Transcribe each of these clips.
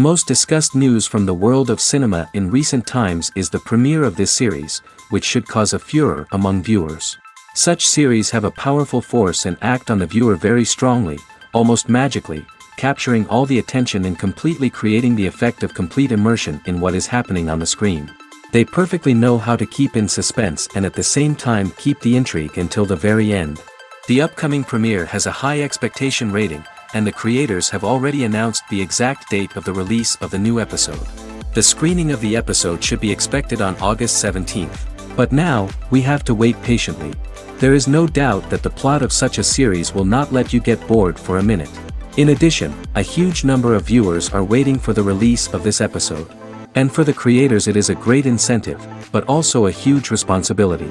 most discussed news from the world of cinema in recent times is the premiere of this series, which should cause a furor among viewers. Such series have a powerful force and act on the viewer very strongly, almost magically, capturing all the attention and completely creating the effect of complete immersion in what is happening on the screen. They perfectly know how to keep in suspense and at the same time keep the intrigue until the very end. The upcoming premiere has a high expectation rating, and the creators have already announced the exact date of the release of the new episode. The screening of the episode should be expected on August 17th. But now, we have to wait patiently. There is no doubt that the plot of such a series will not let you get bored for a minute. In addition, a huge number of viewers are waiting for the release of this episode. And for the creators it is a great incentive, but also a huge responsibility.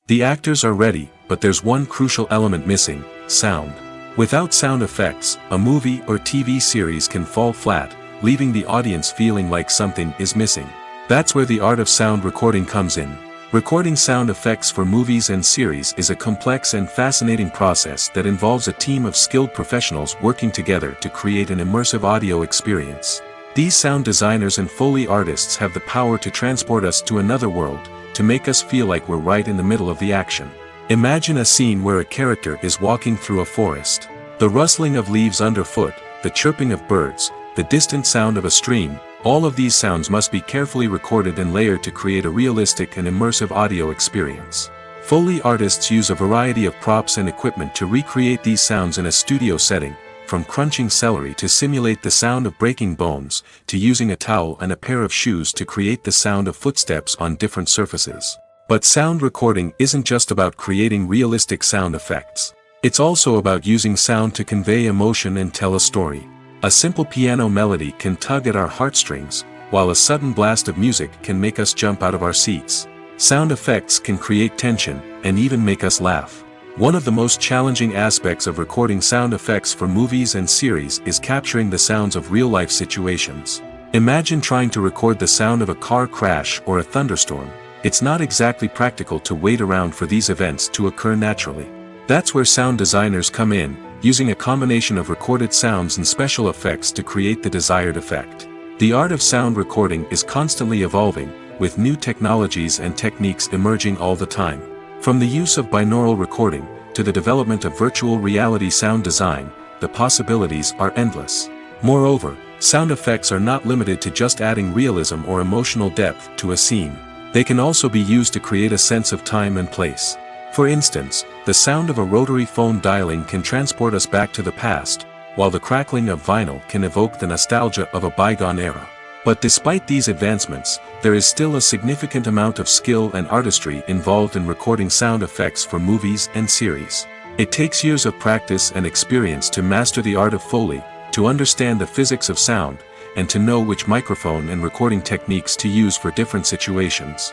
The actors are ready, but there's one crucial element missing: sound. Without sound effects, a movie or TV series can fall flat, leaving the audience feeling like something is missing. That's where the art of sound recording comes in. Recording sound effects for movies and series is a complex and fascinating process that involves a team of skilled professionals working together to create an immersive audio experience. These sound designers and Foley artists have the power to transport us to another world, to make us feel like we're right in the middle of the action. Imagine a scene where a character is walking through a forest. The rustling of leaves underfoot, the chirping of birds, the distant sound of a stream, all of these sounds must be carefully recorded and layered to create a realistic and immersive audio experience. Foley artists use a variety of props and equipment to recreate these sounds in a studio setting, from crunching celery to simulate the sound of breaking bones, to using a towel and a pair of shoes to create the sound of footsteps on different surfaces. But sound recording isn't just about creating realistic sound effects. It's also about using sound to convey emotion and tell a story. A simple piano melody can tug at our heartstrings, while a sudden blast of music can make us jump out of our seats. Sound effects can create tension, and even make us laugh. One of the most challenging aspects of recording sound effects for movies and series is capturing the sounds of real-life situations. Imagine trying to record the sound of a car crash or a thunderstorm. It's not exactly practical to wait around for these events to occur naturally. That's where sound designers come in, using a combination of recorded sounds and special effects to create the desired effect. The art of sound recording is constantly evolving, with new technologies and techniques emerging all the time. From the use of binaural recording, to the development of virtual reality sound design, the possibilities are endless. Moreover, sound effects are not limited to just adding realism or emotional depth to a scene. They can also be used to create a sense of time and place. For instance, the sound of a rotary phone dialing can transport us back to the past, while the crackling of vinyl can evoke the nostalgia of a bygone era. But despite these advancements, there is still a significant amount of skill and artistry involved in recording sound effects for movies and series. It takes years of practice and experience to master the art of Foley, to understand the physics of sound, and to know which microphone and recording techniques to use for different situations.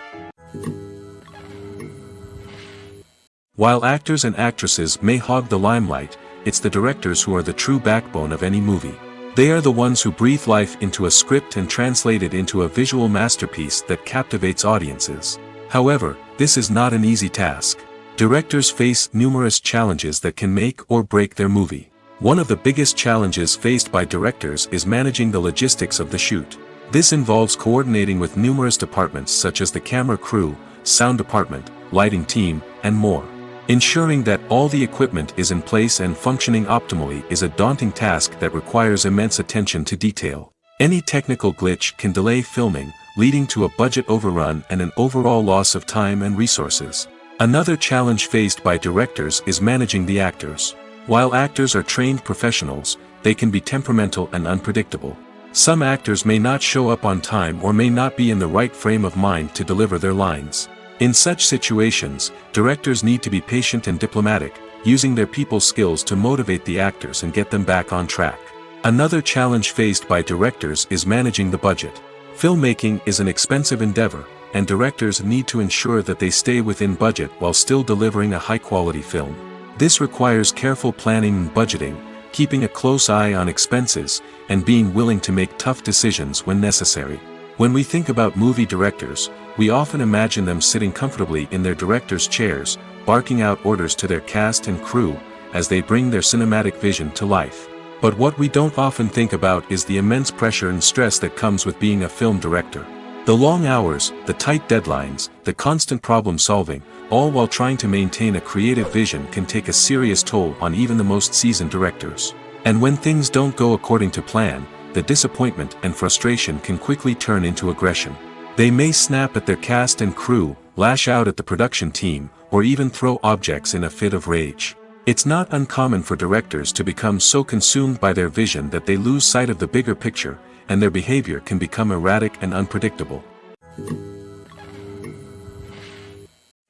While actors and actresses may hog the limelight, it's the directors who are the true backbone of any movie. They are the ones who breathe life into a script and translate it into a visual masterpiece that captivates audiences. However, this is not an easy task. Directors face numerous challenges that can make or break their movie. One of the biggest challenges faced by directors is managing the logistics of the shoot. This involves coordinating with numerous departments such as the camera crew, sound department, lighting team, and more. Ensuring that all the equipment is in place and functioning optimally is a daunting task that requires immense attention to detail. Any technical glitch can delay filming, leading to a budget overrun and an overall loss of time and resources. Another challenge faced by directors is managing the actors. While actors are trained professionals, they can be temperamental and unpredictable. Some actors may not show up on time or may not be in the right frame of mind to deliver their lines. In such situations, directors need to be patient and diplomatic, using their people skills to motivate the actors and get them back on track. Another challenge faced by directors is managing the budget. Filmmaking is an expensive endeavor, and directors need to ensure that they stay within budget while still delivering a high-quality film. This requires careful planning and budgeting, keeping a close eye on expenses, and being willing to make tough decisions when necessary. When we think about movie directors, we often imagine them sitting comfortably in their director's chairs, barking out orders to their cast and crew, as they bring their cinematic vision to life. But what we don't often think about is the immense pressure and stress that comes with being a film director. The long hours, the tight deadlines, the constant problem solving, all while trying to maintain a creative vision can take a serious toll on even the most seasoned directors. And when things don't go according to plan, the disappointment and frustration can quickly turn into aggression. They may snap at their cast and crew, lash out at the production team, or even throw objects in a fit of rage. It's not uncommon for directors to become so consumed by their vision that they lose sight of the bigger picture, and their behavior can become erratic and unpredictable.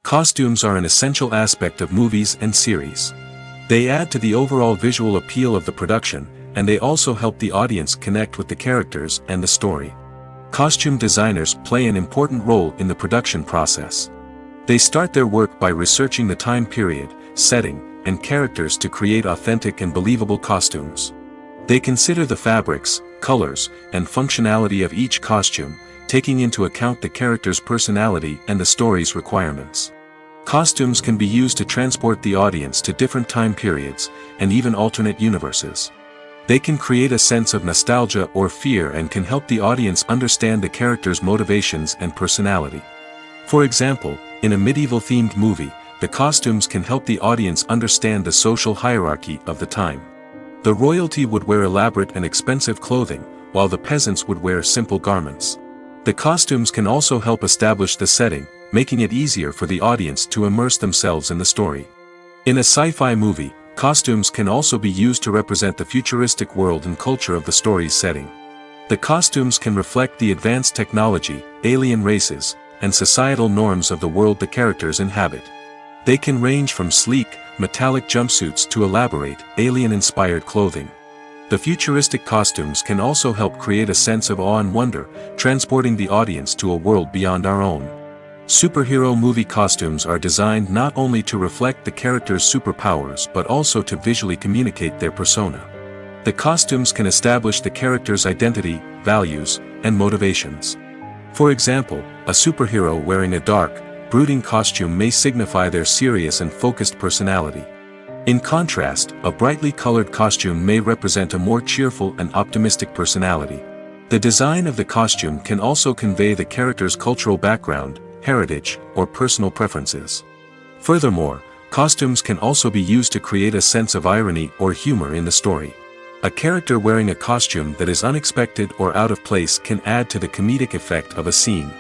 Costumes are an essential aspect of movies and series. They add to the overall visual appeal of the production, and they also help the audience connect with the characters and the story. Costume designers play an important role in the production process. They start their work by researching the time period, setting, and characters to create authentic and believable costumes. They consider the fabrics, colors, and functionality of each costume, taking into account the character's personality and the story's requirements. Costumes can be used to transport the audience to different time periods, and even alternate universes. They can create a sense of nostalgia or fear and can help the audience understand the character's motivations and personality. For example, in a medieval-themed movie, the costumes can help the audience understand the social hierarchy of the time. The royalty would wear elaborate and expensive clothing, while the peasants would wear simple garments. The costumes can also help establish the setting, making it easier for the audience to immerse themselves in the story. In a sci-fi movie, costumes can also be used to represent the futuristic world and culture of the story's setting. The costumes can reflect the advanced technology, alien races, and societal norms of the world the characters inhabit. They can range from sleek, metallic jumpsuits to elaborate, alien-inspired clothing. The futuristic costumes can also help create a sense of awe and wonder, transporting the audience to a world beyond our own. Superhero movie costumes are designed not only to reflect the character's superpowers but also to visually communicate their persona. The costumes can establish the character's identity, values, and motivations. For example, a superhero wearing a dark, brooding costume may signify their serious and focused personality. In contrast, a brightly colored costume may represent a more cheerful and optimistic personality. The design of the costume can also convey the character's cultural background, heritage, or personal preferences. Furthermore, costumes can also be used to create a sense of irony or humor in the story. A character wearing a costume that is unexpected or out of place can add to the comedic effect of a scene.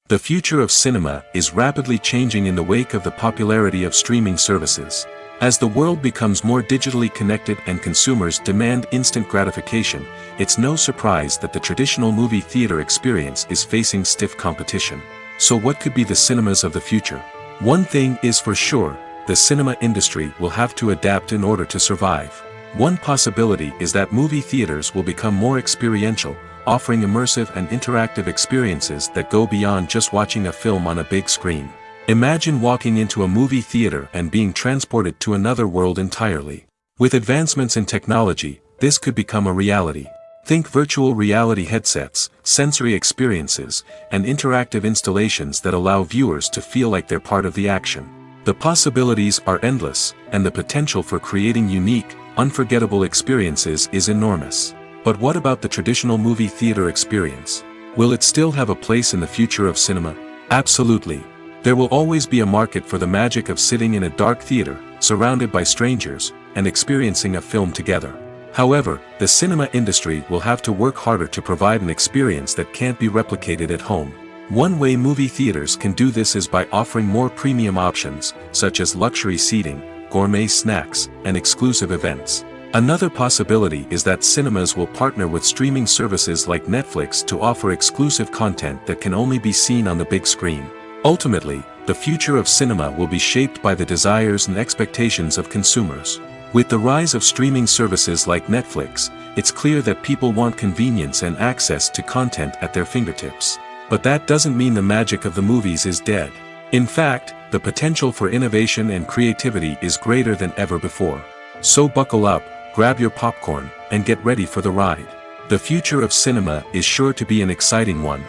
The future of cinema is rapidly changing in the wake of the popularity of streaming services. As the world becomes more digitally connected and consumers demand instant gratification, it's no surprise that the traditional movie theater experience is facing stiff competition. So what could be the cinemas of the future? One thing is for sure, the cinema industry will have to adapt in order to survive. One possibility is that movie theaters will become more experiential, offering immersive and interactive experiences that go beyond just watching a film on a big screen. Imagine walking into a movie theater and being transported to another world entirely. With advancements in technology, this could become a reality. Think virtual reality headsets, sensory experiences, and interactive installations that allow viewers to feel like they're part of the action. The possibilities are endless, and the potential for creating unique, unforgettable experiences is enormous. But what about the traditional movie theater experience? Will it still have a place in the future of cinema? Absolutely. There will always be a market for the magic of sitting in a dark theater, surrounded by strangers, and experiencing a film together. However, the cinema industry will have to work harder to provide an experience that can't be replicated at home. One way movie theaters can do this is by offering more premium options, such as luxury seating, gourmet snacks, and exclusive events. Another possibility is that cinemas will partner with streaming services like Netflix to offer exclusive content that can only be seen on the big screen. Ultimately, the future of cinema will be shaped by the desires and expectations of consumers. With the rise of streaming services like Netflix, it's clear that people want convenience and access to content at their fingertips. But that doesn't mean the magic of the movies is dead. In fact, the potential for innovation and creativity is greater than ever before. So buckle up, grab your popcorn, and get ready for the ride. The future of cinema is sure to be an exciting one.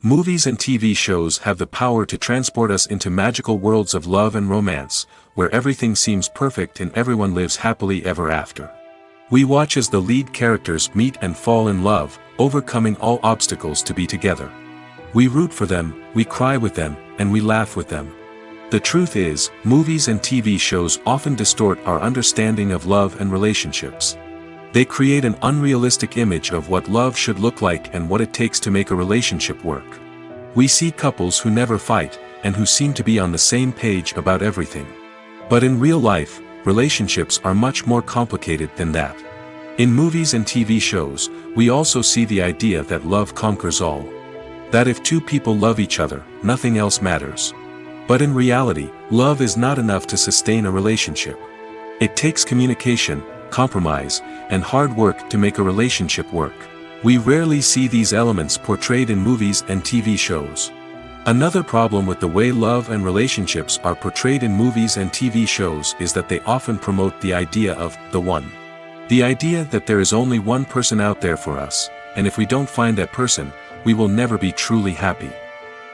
Movies and TV shows have the power to transport us into magical worlds of love and romance, where everything seems perfect and everyone lives happily ever after. We watch as the lead characters meet and fall in love, overcoming all obstacles to be together. We root for them, we cry with them, and we laugh with them. The truth is, movies and TV shows often distort our understanding of love and relationships. They create an unrealistic image of what love should look like and what it takes to make a relationship work. We see couples who never fight, and who seem to be on the same page about everything. But in real life, relationships are much more complicated than that. In movies and TV shows, we also see the idea that love conquers all. That if two people love each other, nothing else matters. But in reality, love is not enough to sustain a relationship. It takes communication, compromise, and hard work to make a relationship work. We rarely see these elements portrayed in movies and TV shows. Another problem with the way love and relationships are portrayed in movies and TV shows is that they often promote the idea of the one. The idea that there is only one person out there for us, and if we don't find that person, we will never be truly happy.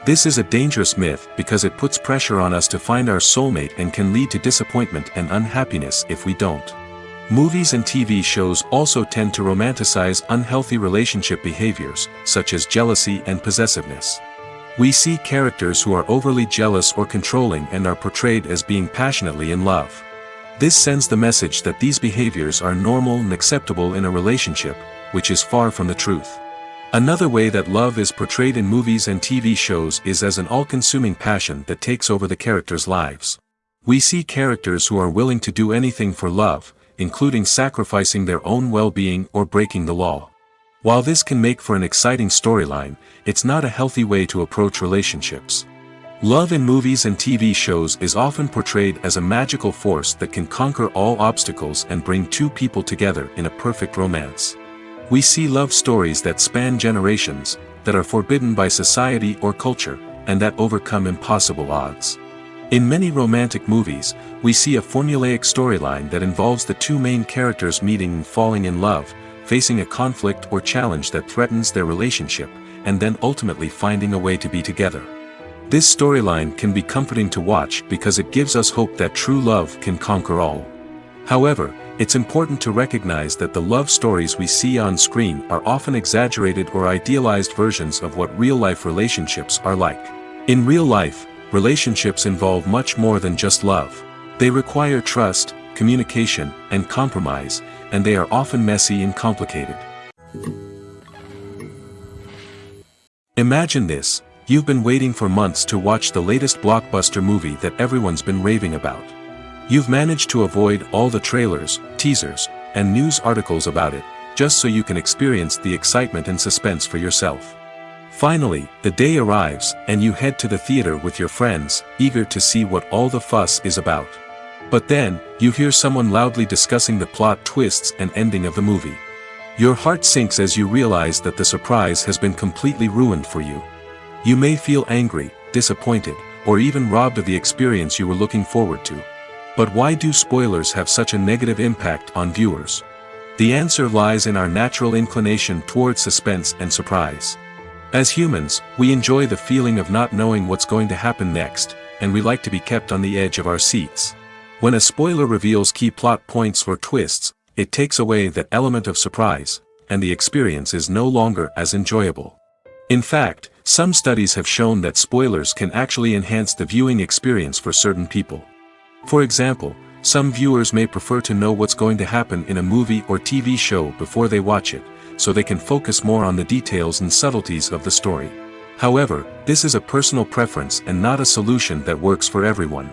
This is a dangerous myth because it puts pressure on us to find our soulmate and can lead to disappointment and unhappiness if we don't. Movies and TV shows also tend to romanticize unhealthy relationship behaviors, such as jealousy and possessiveness. We see characters who are overly jealous or controlling and are portrayed as being passionately in love. This sends the message that these behaviors are normal and acceptable in a relationship, which is far from the truth. Another way that love is portrayed in movies and TV shows is as an all-consuming passion that takes over the characters' lives. We see characters who are willing to do anything for love, including sacrificing their own well-being or breaking the law. While this can make for an exciting storyline, it's not a healthy way to approach relationships. Love in movies and TV shows is often portrayed as a magical force that can conquer all obstacles and bring two people together in a perfect romance. We see love stories that span generations, that are forbidden by society or culture, and that overcome impossible odds. In many romantic movies, we see a formulaic storyline that involves the two main characters meeting and falling in love, facing a conflict or challenge that threatens their relationship, and then ultimately finding a way to be together. This storyline can be comforting to watch because it gives us hope that true love can conquer all. However, it's important to recognize that the love stories we see on screen are often exaggerated or idealized versions of what real-life relationships are like. In real life, relationships involve much more than just love. They require trust, communication, and compromise, and they are often messy and complicated. Imagine this: you've been waiting for months to watch the latest blockbuster movie that everyone's been raving about. You've managed to avoid all the trailers, teasers, and news articles about it, just so you can experience the excitement and suspense for yourself. Finally, the day arrives, and you head to the theater with your friends, eager to see what all the fuss is about. But then, you hear someone loudly discussing the plot twists and ending of the movie. Your heart sinks as you realize that the surprise has been completely ruined for you. You may feel angry, disappointed, or even robbed of the experience you were looking forward to. But why do spoilers have such a negative impact on viewers? The answer lies in our natural inclination toward suspense and surprise. As humans, we enjoy the feeling of not knowing what's going to happen next, and we like to be kept on the edge of our seats. When a spoiler reveals key plot points or twists, it takes away that element of surprise, and the experience is no longer as enjoyable. In fact, some studies have shown that spoilers can actually enhance the viewing experience for certain people. For example, some viewers may prefer to know what's going to happen in a movie or TV show before they watch it, so they can focus more on the details and subtleties of the story. However, this is a personal preference and not a solution that works for everyone.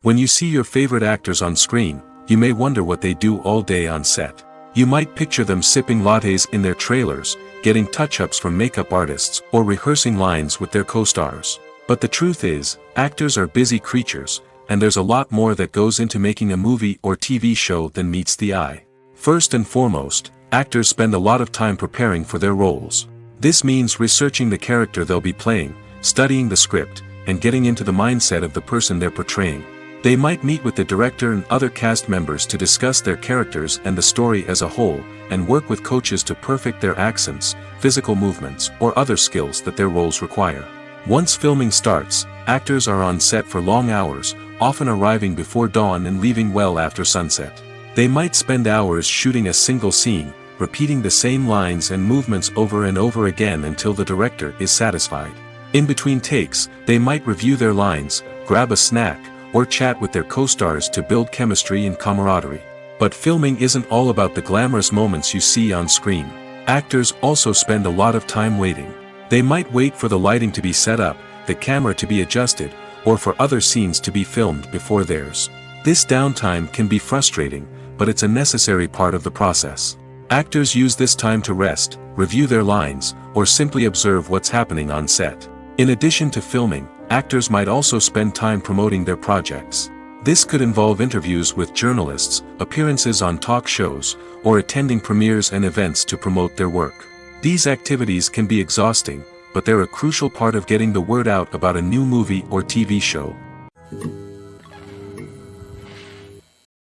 When you see your favorite actors on screen, you may wonder what they do all day on set. You might picture them sipping lattes in their trailers, getting touch-ups from makeup artists, or rehearsing lines with their co-stars. But the truth is, actors are busy creatures, and there's a lot more that goes into making a movie or TV show than meets the eye. First and foremost, actors spend a lot of time preparing for their roles. This means researching the character they'll be playing, studying the script, and getting into the mindset of the person they're portraying. They might meet with the director and other cast members to discuss their characters and the story as a whole, and work with coaches to perfect their accents, physical movements, or other skills that their roles require. Once filming starts, actors are on set for long hours, often arriving before dawn and leaving well after sunset. They might spend hours shooting a single scene, repeating the same lines and movements over and over again until the director is satisfied. In between takes, they might review their lines, grab a snack, or chat with their co-stars to build chemistry and camaraderie. But filming isn't all about the glamorous moments you see on screen. Actors also spend a lot of time waiting. They might wait for the lighting to be set up, the camera to be adjusted, or for other scenes to be filmed before theirs. This downtime can be frustrating, but it's a necessary part of the process. Actors use this time to rest, review their lines, or simply observe what's happening on set. In addition to filming, actors might also spend time promoting their projects. This could involve interviews with journalists, appearances on talk shows, or attending premieres and events to promote their work. These activities can be exhausting, but they're a crucial part of getting the word out about a new movie or TV show.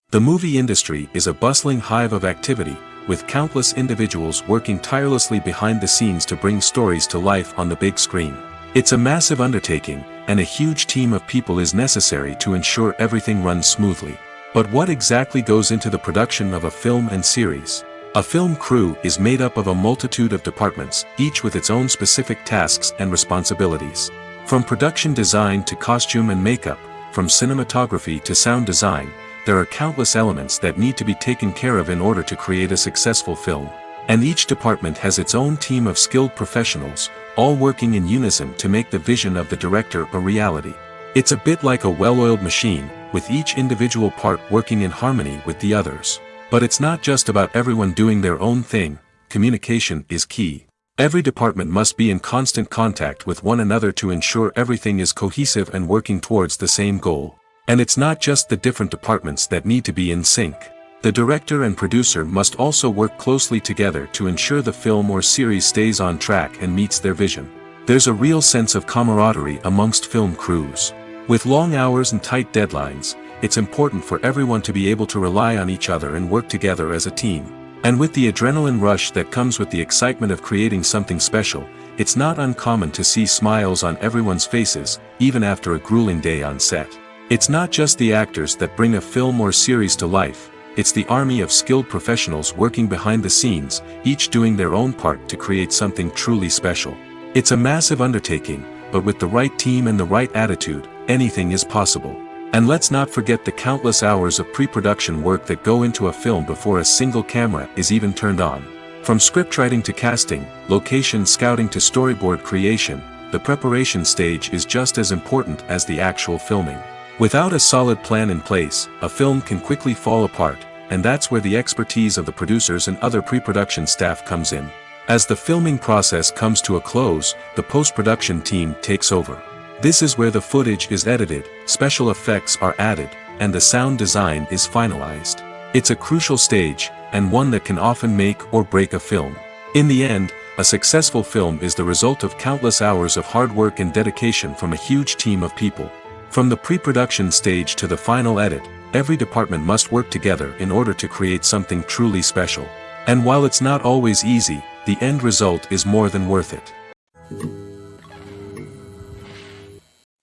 The movie industry is a bustling hive of activity, with countless individuals working tirelessly behind the scenes to bring stories to life on the big screen. It's a massive undertaking, and a huge team of people is necessary to ensure everything runs smoothly. But what exactly goes into the production of a film and series? A film crew is made up of a multitude of departments, each with its own specific tasks and responsibilities. From production design to costume and makeup, from cinematography to sound design, there are countless elements that need to be taken care of in order to create a successful film. And each department has its own team of skilled professionals, all working in unison to make the vision of the director a reality. It's a bit like a well-oiled machine, with each individual part working in harmony with the others. But it's not just about everyone doing their own thing. Communication is key. Every department must be in constant contact with one another to ensure everything is cohesive and working towards the same goal. And it's not just the different departments that need to be in sync. The director and producer must also work closely together to ensure the film or series stays on track and meets their vision. There's a real sense of camaraderie amongst film crews. With long hours and tight deadlines, it's important for everyone to be able to rely on each other and work together as a team. And with the adrenaline rush that comes with the excitement of creating something special, it's not uncommon to see smiles on everyone's faces, even after a grueling day on set. It's not just the actors that bring a film or series to life. It's the army of skilled professionals working behind the scenes, each doing their own part to create something truly special. It's a massive undertaking, but with the right team and the right attitude, anything is possible. And let's not forget the countless hours of pre-production work that go into a film before a single camera is even turned on. From scriptwriting to casting, location scouting to storyboard creation, the preparation stage is just as important as the actual filming. Without a solid plan in place, a film can quickly fall apart, and that's where the expertise of the producers and other pre-production staff comes in. As the filming process comes to a close, the post-production team takes over. This is where the footage is edited, special effects are added, and the sound design is finalized. It's a crucial stage, and one that can often make or break a film. In the end, a successful film is the result of countless hours of hard work and dedication from a huge team of people. From the pre-production stage to the final edit, every department must work together in order to create something truly special. And while it's not always easy, the end result is more than worth it.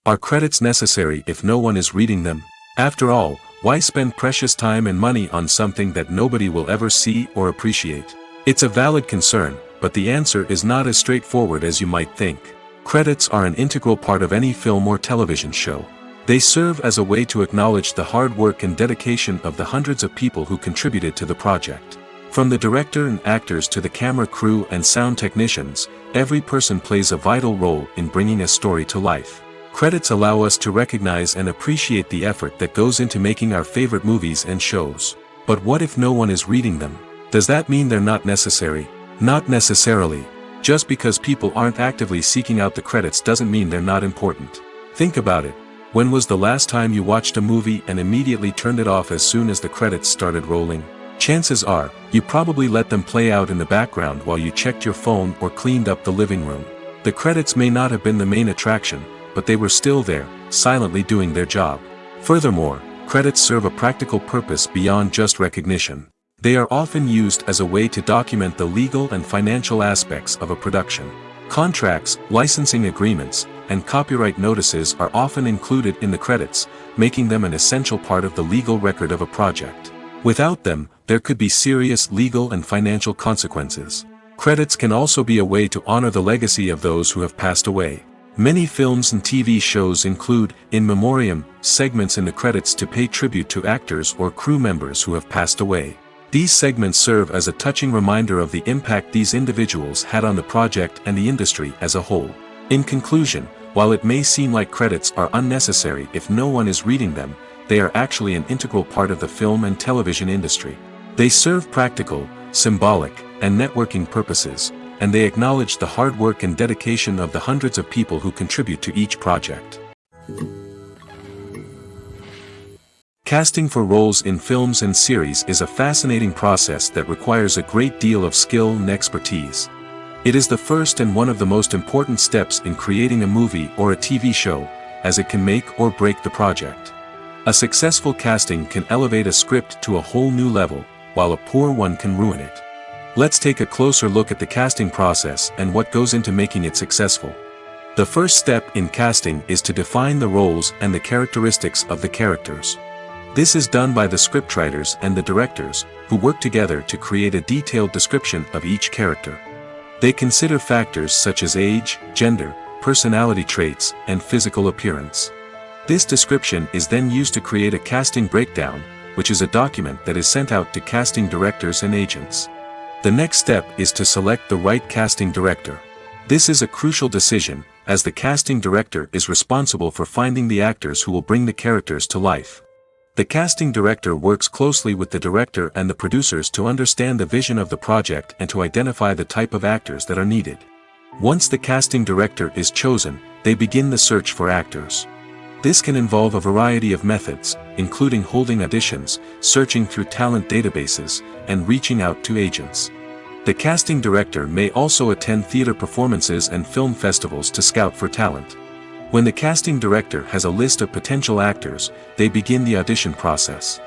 Are credits necessary if no one is reading them? After all, why spend precious time and money on something that nobody will ever see or appreciate? It's a valid concern, but the answer is not as straightforward as you might think. Credits are an integral part of any film or television show. They serve as a way to acknowledge the hard work and dedication of the hundreds of people who contributed to the project. From the director and actors to the camera crew and sound technicians, every person plays a vital role in bringing a story to life. Credits allow us to recognize and appreciate the effort that goes into making our favorite movies and shows. But what if no one is reading them? Does that mean they're not necessary? Not necessarily. Just because people aren't actively seeking out the credits doesn't mean they're not important. Think about it. When was the last time you watched a movie and immediately turned it off as soon as the credits started rolling? Chances are, you probably let them play out in the background while you checked your phone or cleaned up the living room. The credits may not have been the main attraction, but they were still there, silently doing their job. Furthermore, credits serve a practical purpose beyond just recognition. They are often used as a way to document the legal and financial aspects of a production. Contracts, licensing agreements, and copyright notices are often included in the credits, making them an essential part of the legal record of a project. Without them, there could be serious legal and financial consequences. Credits can also be a way to honor the legacy of those who have passed away. Many films and TV shows include, in memoriam, segments in the credits to pay tribute to actors or crew members who have passed away. These segments serve as a touching reminder of the impact these individuals had on the project and the industry as a whole. In conclusion, while it may seem like credits are unnecessary if no one is reading them, they are actually an integral part of the film and television industry. They serve practical, symbolic, and networking purposes, and they acknowledge the hard work and dedication of the hundreds of people who contribute to each project. Casting for roles in films and series is a fascinating process that requires a great deal of skill and expertise. It is the first and one of the most important steps in creating a movie or a TV show, as it can make or break the project. A successful casting can elevate a script to a whole new level, while a poor one can ruin it. Let's take a closer look at the casting process and what goes into making it successful. The first step in casting is to define the roles and the characteristics of the characters. This is done by the scriptwriters and the directors, who work together to create a detailed description of each character. They consider factors such as age, gender, personality traits, and physical appearance. This description is then used to create a casting breakdown, which is a document that is sent out to casting directors and agents. The next step is to select the right casting director. This is a crucial decision, as the casting director is responsible for finding the actors who will bring the characters to life. The casting director works closely with the director and the producers to understand the vision of the project and to identify the type of actors that are needed. Once the casting director is chosen, they begin the search for actors. This can involve a variety of methods, including holding auditions, searching through talent databases, and reaching out to agents. The casting director may also attend theater performances and film festivals to scout for talent. When the casting director has a list of potential actors, they begin the audition process.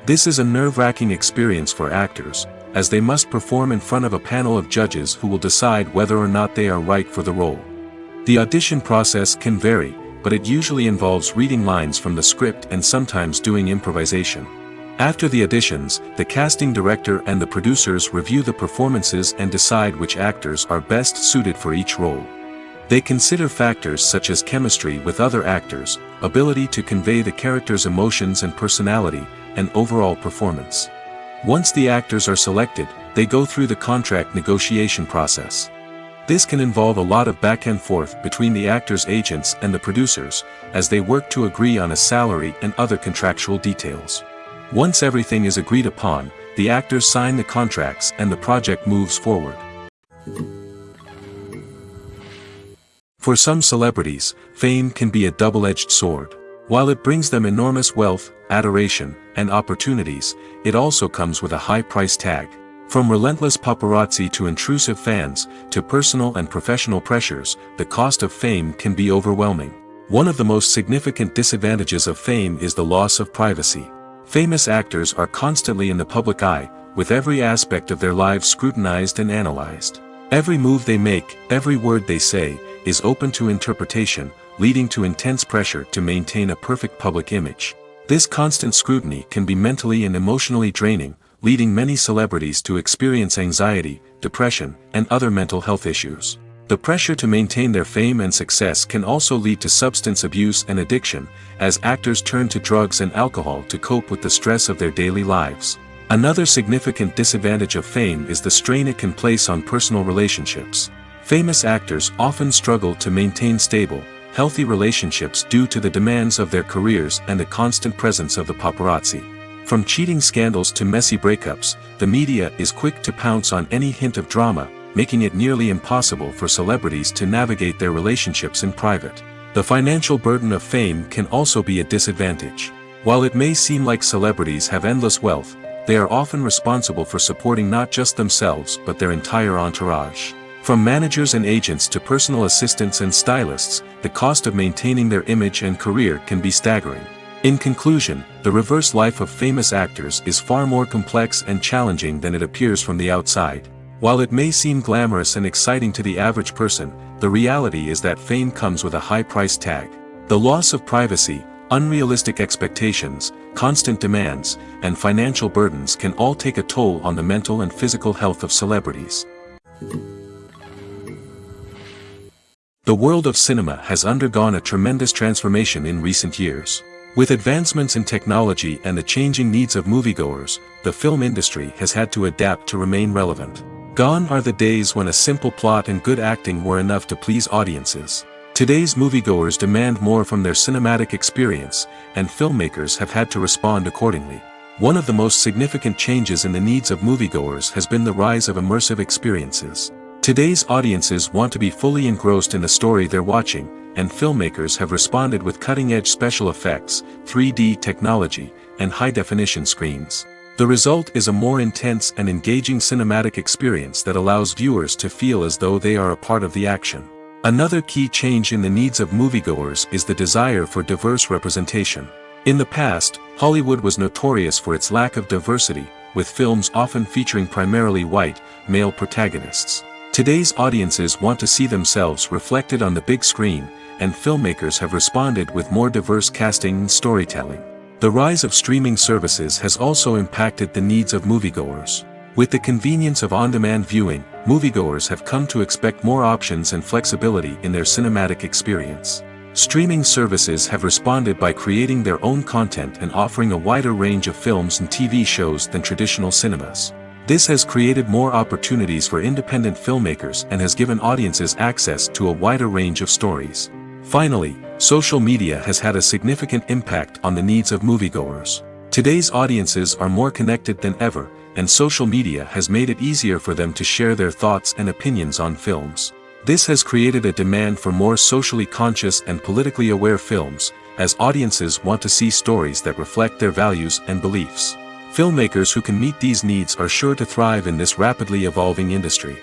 This is a nerve-wracking experience for actors, as they must perform in front of a panel of judges who will decide whether or not they are right for the role. The audition process can vary, but it usually involves reading lines from the script and sometimes doing improvisation. After the auditions, the casting director and the producers review the performances and decide which actors are best suited for each role. They consider factors such as chemistry with other actors, ability to convey the character's emotions and personality, and overall performance. Once the actors are selected, they go through the contract negotiation process. This can involve a lot of back and forth between the actors' agents and the producers, as they work to agree on a salary and other contractual details. Once everything is agreed upon, the actors sign the contracts and the project moves forward. For some celebrities, fame can be a double-edged sword. While it brings them enormous wealth, adoration, and opportunities, it also comes with a high price tag. From relentless paparazzi to intrusive fans, to personal and professional pressures, the cost of fame can be overwhelming. One of the most significant disadvantages of fame is the loss of privacy. Famous actors are constantly in the public eye, with every aspect of their lives scrutinized and analyzed. Every move they make, every word they say, is open to interpretation, leading to intense pressure to maintain a perfect public image. This constant scrutiny can be mentally and emotionally draining, leading many celebrities to experience anxiety, depression, and other mental health issues. The pressure to maintain their fame and success can also lead to substance abuse and addiction, as actors turn to drugs and alcohol to cope with the stress of their daily lives. Another significant disadvantage of fame is the strain it can place on personal relationships. Famous actors often struggle to maintain stable, healthy relationships due to the demands of their careers and the constant presence of the paparazzi. From cheating scandals to messy breakups, the media is quick to pounce on any hint of drama, making it nearly impossible for celebrities to navigate their relationships in private. The financial burden of fame can also be a disadvantage. While it may seem like celebrities have endless wealth, they are often responsible for supporting not just themselves but their entire entourage. From managers and agents to personal assistants and stylists, the cost of maintaining their image and career can be staggering. In conclusion, the reverse life of famous actors is far more complex and challenging than it appears from the outside. While it may seem glamorous and exciting to the average person, the reality is that fame comes with a high price tag. The loss of privacy, unrealistic expectations, constant demands, and financial burdens can all take a toll on the mental and physical health of celebrities. The world of cinema has undergone a tremendous transformation in recent years. With advancements in technology and the changing needs of moviegoers, the film industry has had to adapt to remain relevant. Gone are the days when a simple plot and good acting were enough to please audiences. Today's moviegoers demand more from their cinematic experience, and filmmakers have had to respond accordingly. One of the most significant changes in the needs of moviegoers has been the rise of immersive experiences. Today's audiences want to be fully engrossed in the story they're watching, and filmmakers have responded with cutting-edge special effects, 3D technology, and high-definition screens. The result is a more intense and engaging cinematic experience that allows viewers to feel as though they are a part of the action. Another key change in the needs of moviegoers is the desire for diverse representation. In the past, Hollywood was notorious for its lack of diversity, with films often featuring primarily white, male protagonists. Today's audiences want to see themselves reflected on the big screen, and filmmakers have responded with more diverse casting and storytelling. The rise of streaming services has also impacted the needs of moviegoers. With the convenience of on-demand viewing, moviegoers have come to expect more options and flexibility in their cinematic experience. Streaming services have responded by creating their own content and offering a wider range of films and TV shows than traditional cinemas. This has created more opportunities for independent filmmakers and has given audiences access to a wider range of stories. Finally, social media has had a significant impact on the needs of moviegoers. Today's audiences are more connected than ever, and social media has made it easier for them to share their thoughts and opinions on films. This has created a demand for more socially conscious and politically aware films, as audiences want to see stories that reflect their values and beliefs. Filmmakers who can meet these needs are sure to thrive in this rapidly evolving industry.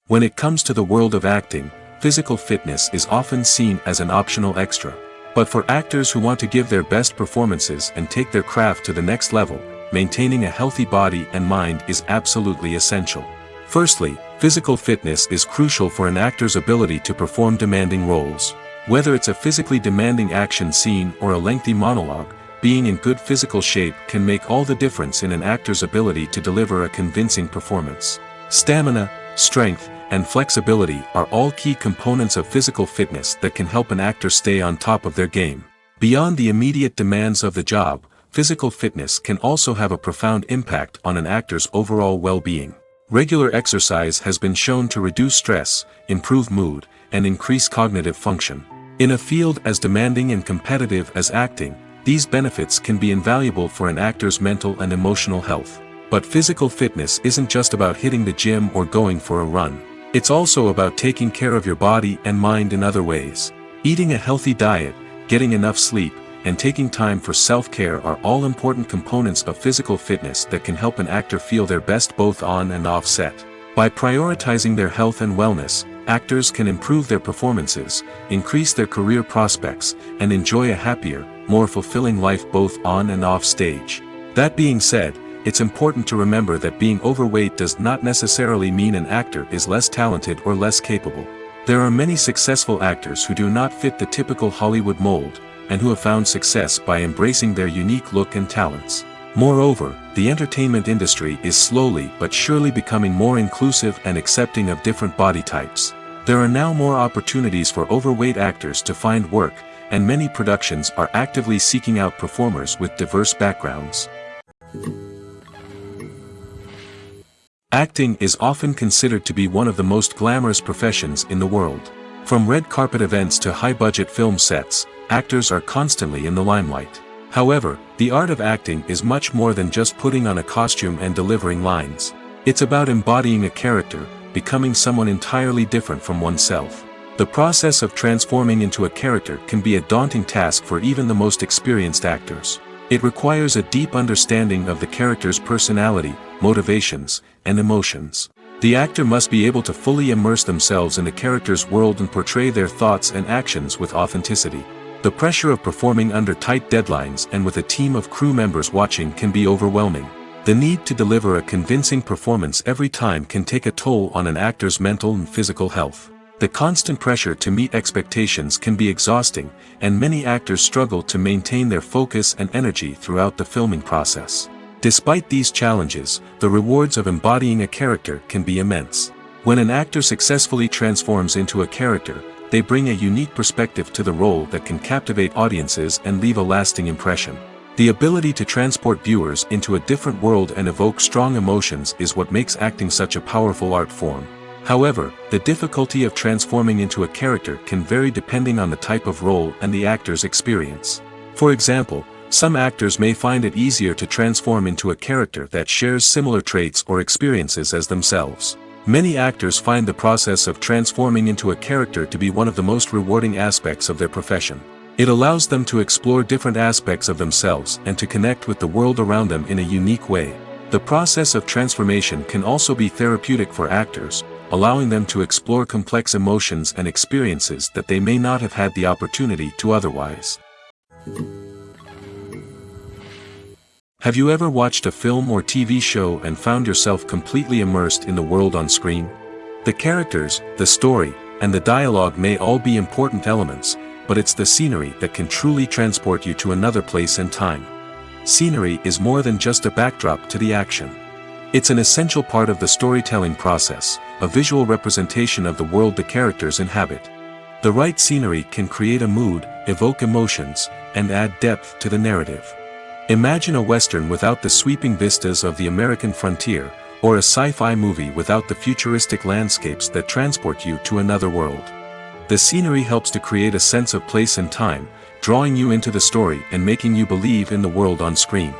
When it comes to the world of acting, physical fitness is often seen as an optional extra. But for actors who want to give their best performances and take their craft to the next level, maintaining a healthy body and mind is absolutely essential. Firstly, physical fitness is crucial for an actor's ability to perform demanding roles. Whether it's a physically demanding action scene or a lengthy monologue, being in good physical shape can make all the difference in an actor's ability to deliver a convincing performance. Stamina, strength, and flexibility are all key components of physical fitness that can help an actor stay on top of their game. Beyond the immediate demands of the job, physical fitness can also have a profound impact on an actor's overall well-being. Regular exercise has been shown to reduce stress, improve mood, and increase cognitive function. In a field as demanding and competitive as acting, these benefits can be invaluable for an actor's mental and emotional health. But physical fitness isn't just about hitting the gym or going for a run. It's also about taking care of your body and mind in other ways. Eating a healthy diet, getting enough sleep, and taking time for self-care are all important components of physical fitness that can help an actor feel their best both on and off set. By prioritizing their health and wellness, actors can improve their performances, increase their career prospects, and enjoy a happier, more fulfilling life both on and off stage. That being said, it's important to remember that being overweight does not necessarily mean an actor is less talented or less capable. There are many successful actors who do not fit the typical Hollywood mold, and who have found success by embracing their unique look and talents. Moreover, the entertainment industry is slowly but surely becoming more inclusive and accepting of different body types. There are now more opportunities for overweight actors to find work, and many productions are actively seeking out performers with diverse backgrounds. Acting is often considered to be one of the most glamorous professions in the world. From red carpet events to high-budget film sets, actors are constantly in the limelight. However, the art of acting is much more than just putting on a costume and delivering lines. It's about embodying a character, becoming someone entirely different from oneself. The process of transforming into a character can be a daunting task for even the most experienced actors. It requires a deep understanding of the character's personality, motivations, and emotions. The actor must be able to fully immerse themselves in the character's world and portray their thoughts and actions with authenticity. The pressure of performing under tight deadlines and with a team of crew members watching can be overwhelming. The need to deliver a convincing performance every time can take a toll on an actor's mental and physical health. The constant pressure to meet expectations can be exhausting, and many actors struggle to maintain their focus and energy throughout the filming process. Despite these challenges, the rewards of embodying a character can be immense. When an actor successfully transforms into a character, they bring a unique perspective to the role that can captivate audiences and leave a lasting impression. The ability to transport viewers into a different world and evoke strong emotions is what makes acting such a powerful art form. However, the difficulty of transforming into a character can vary depending on the type of role and the actor's experience. For example, some actors may find it easier to transform into a character that shares similar traits or experiences as themselves. Many actors find the process of transforming into a character to be one of the most rewarding aspects of their profession. It allows them to explore different aspects of themselves and to connect with the world around them in a unique way. The process of transformation can also be therapeutic for actors, allowing them to explore complex emotions and experiences that they may not have had the opportunity to otherwise. Have you ever watched a film or TV show and found yourself completely immersed in the world on screen? The characters, the story, and the dialogue may all be important elements, but it's the scenery that can truly transport you to another place and time. Scenery is more than just a backdrop to the action. It's an essential part of the storytelling process, a visual representation of the world the characters inhabit. The right scenery can create a mood, evoke emotions, and add depth to the narrative. Imagine a Western without the sweeping vistas of the American frontier, or a sci-fi movie without the futuristic landscapes that transport you to another world. The scenery helps to create a sense of place and time, drawing you into the story and making you believe in the world on screen.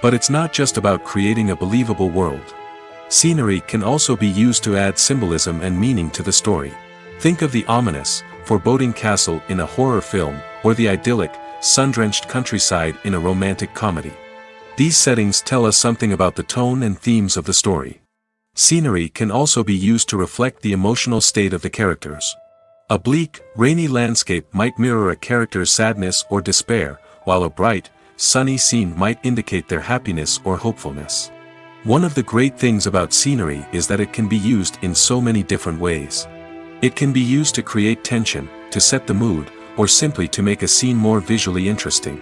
But it's not just about creating a believable world. Scenery can also be used to add symbolism and meaning to the story. Think of the ominous, foreboding castle in a horror film, or the idyllic, sun-drenched countryside in a romantic comedy. These settings tell us something about the tone and themes of the story. Scenery can also be used to reflect the emotional state of the characters. A bleak, rainy landscape might mirror a character's sadness or despair, while a bright, sunny scene might indicate their happiness or hopefulness. One of the great things about scenery is that it can be used in so many different ways. It can be used to create tension, to set the mood, or simply to make a scene more visually interesting.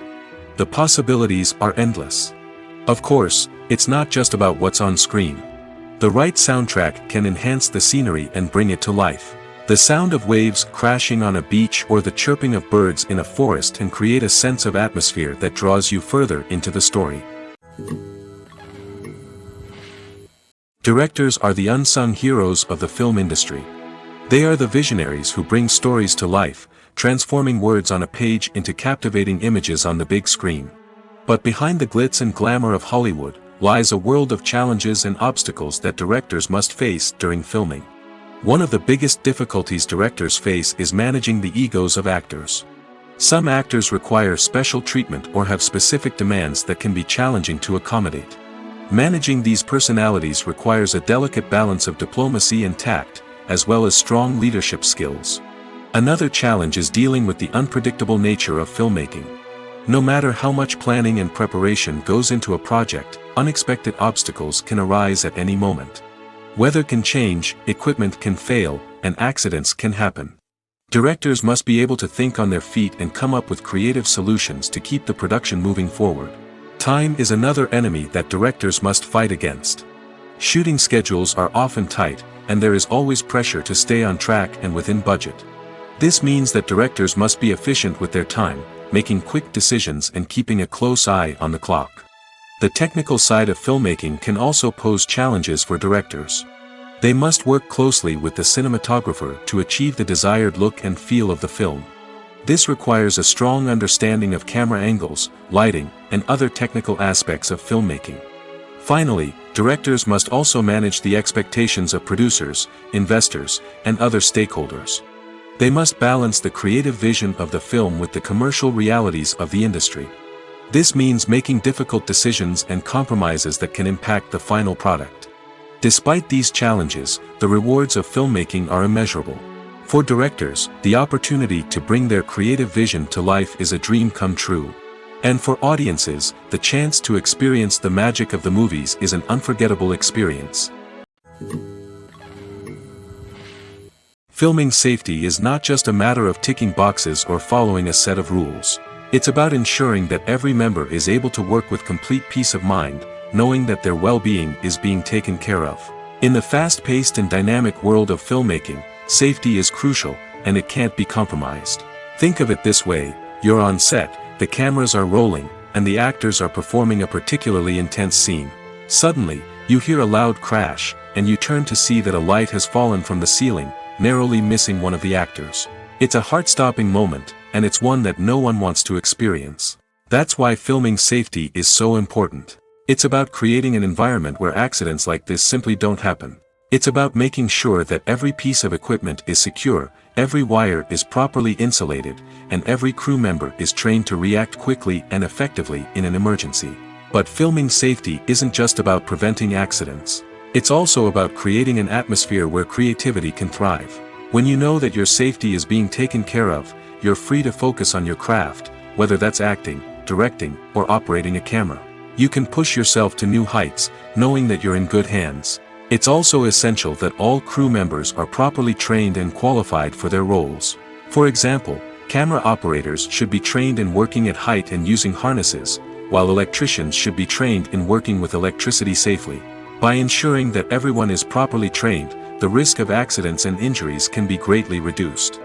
The possibilities are endless. Of course, it's not just about what's on screen. The right soundtrack can enhance the scenery and bring it to life. The sound of waves crashing on a beach or the chirping of birds in a forest can create a sense of atmosphere that draws you further into the story. Directors are the unsung heroes of the film industry. They are the visionaries who bring stories to life, transforming words on a page into captivating images on the big screen. But behind the glitz and glamour of Hollywood lies a world of challenges and obstacles that directors must face during filming. One of the biggest difficulties directors face is managing the egos of actors. Some actors require special treatment or have specific demands that can be challenging to accommodate. Managing these personalities requires a delicate balance of diplomacy and tact, as well as strong leadership skills. Another challenge is dealing with the unpredictable nature of filmmaking. No matter how much planning and preparation goes into a project, unexpected obstacles can arise at any moment. Weather can change, equipment can fail, and accidents can happen. Directors must be able to think on their feet and come up with creative solutions to keep the production moving forward. Time is another enemy that directors must fight against. Shooting schedules are often tight, and there is always pressure to stay on track and within budget. This means that directors must be efficient with their time, making quick decisions and keeping a close eye on the clock. The technical side of filmmaking can also pose challenges for directors. They must work closely with the cinematographer to achieve the desired look and feel of the film. This requires a strong understanding of camera angles, lighting, and other technical aspects of filmmaking. Finally, directors must also manage the expectations of producers, investors, and other stakeholders. They must balance the creative vision of the film with the commercial realities of the industry. This means making difficult decisions and compromises that can impact the final product. Despite these challenges, the rewards of filmmaking are immeasurable. For directors, the opportunity to bring their creative vision to life is a dream come true. And for audiences, the chance to experience the magic of the movies is an unforgettable experience. Filming safety is not just a matter of ticking boxes or following a set of rules. It's about ensuring that every member is able to work with complete peace of mind, knowing that their well-being is being taken care of. In the fast-paced and dynamic world of filmmaking, safety is crucial, and it can't be compromised. Think of it this way: you're on set, the cameras are rolling, and the actors are performing a particularly intense scene. Suddenly, you hear a loud crash, and you turn to see that a light has fallen from the ceiling, narrowly missing one of the actors. It's a heart-stopping moment, and it's one that no one wants to experience. That's why filming safety is so important. It's about creating an environment where accidents like this simply don't happen. It's about making sure that every piece of equipment is secure, every wire is properly insulated, and every crew member is trained to react quickly and effectively in an emergency. But filming safety isn't just about preventing accidents. It's also about creating an atmosphere where creativity can thrive. When you know that your safety is being taken care of, you're free to focus on your craft, whether that's acting, directing, or operating a camera. You can push yourself to new heights, knowing that you're in good hands. It's also essential that all crew members are properly trained and qualified for their roles. For example, camera operators should be trained in working at height and using harnesses, while electricians should be trained in working with electricity safely. By ensuring that everyone is properly trained, the risk of accidents and injuries can be greatly reduced.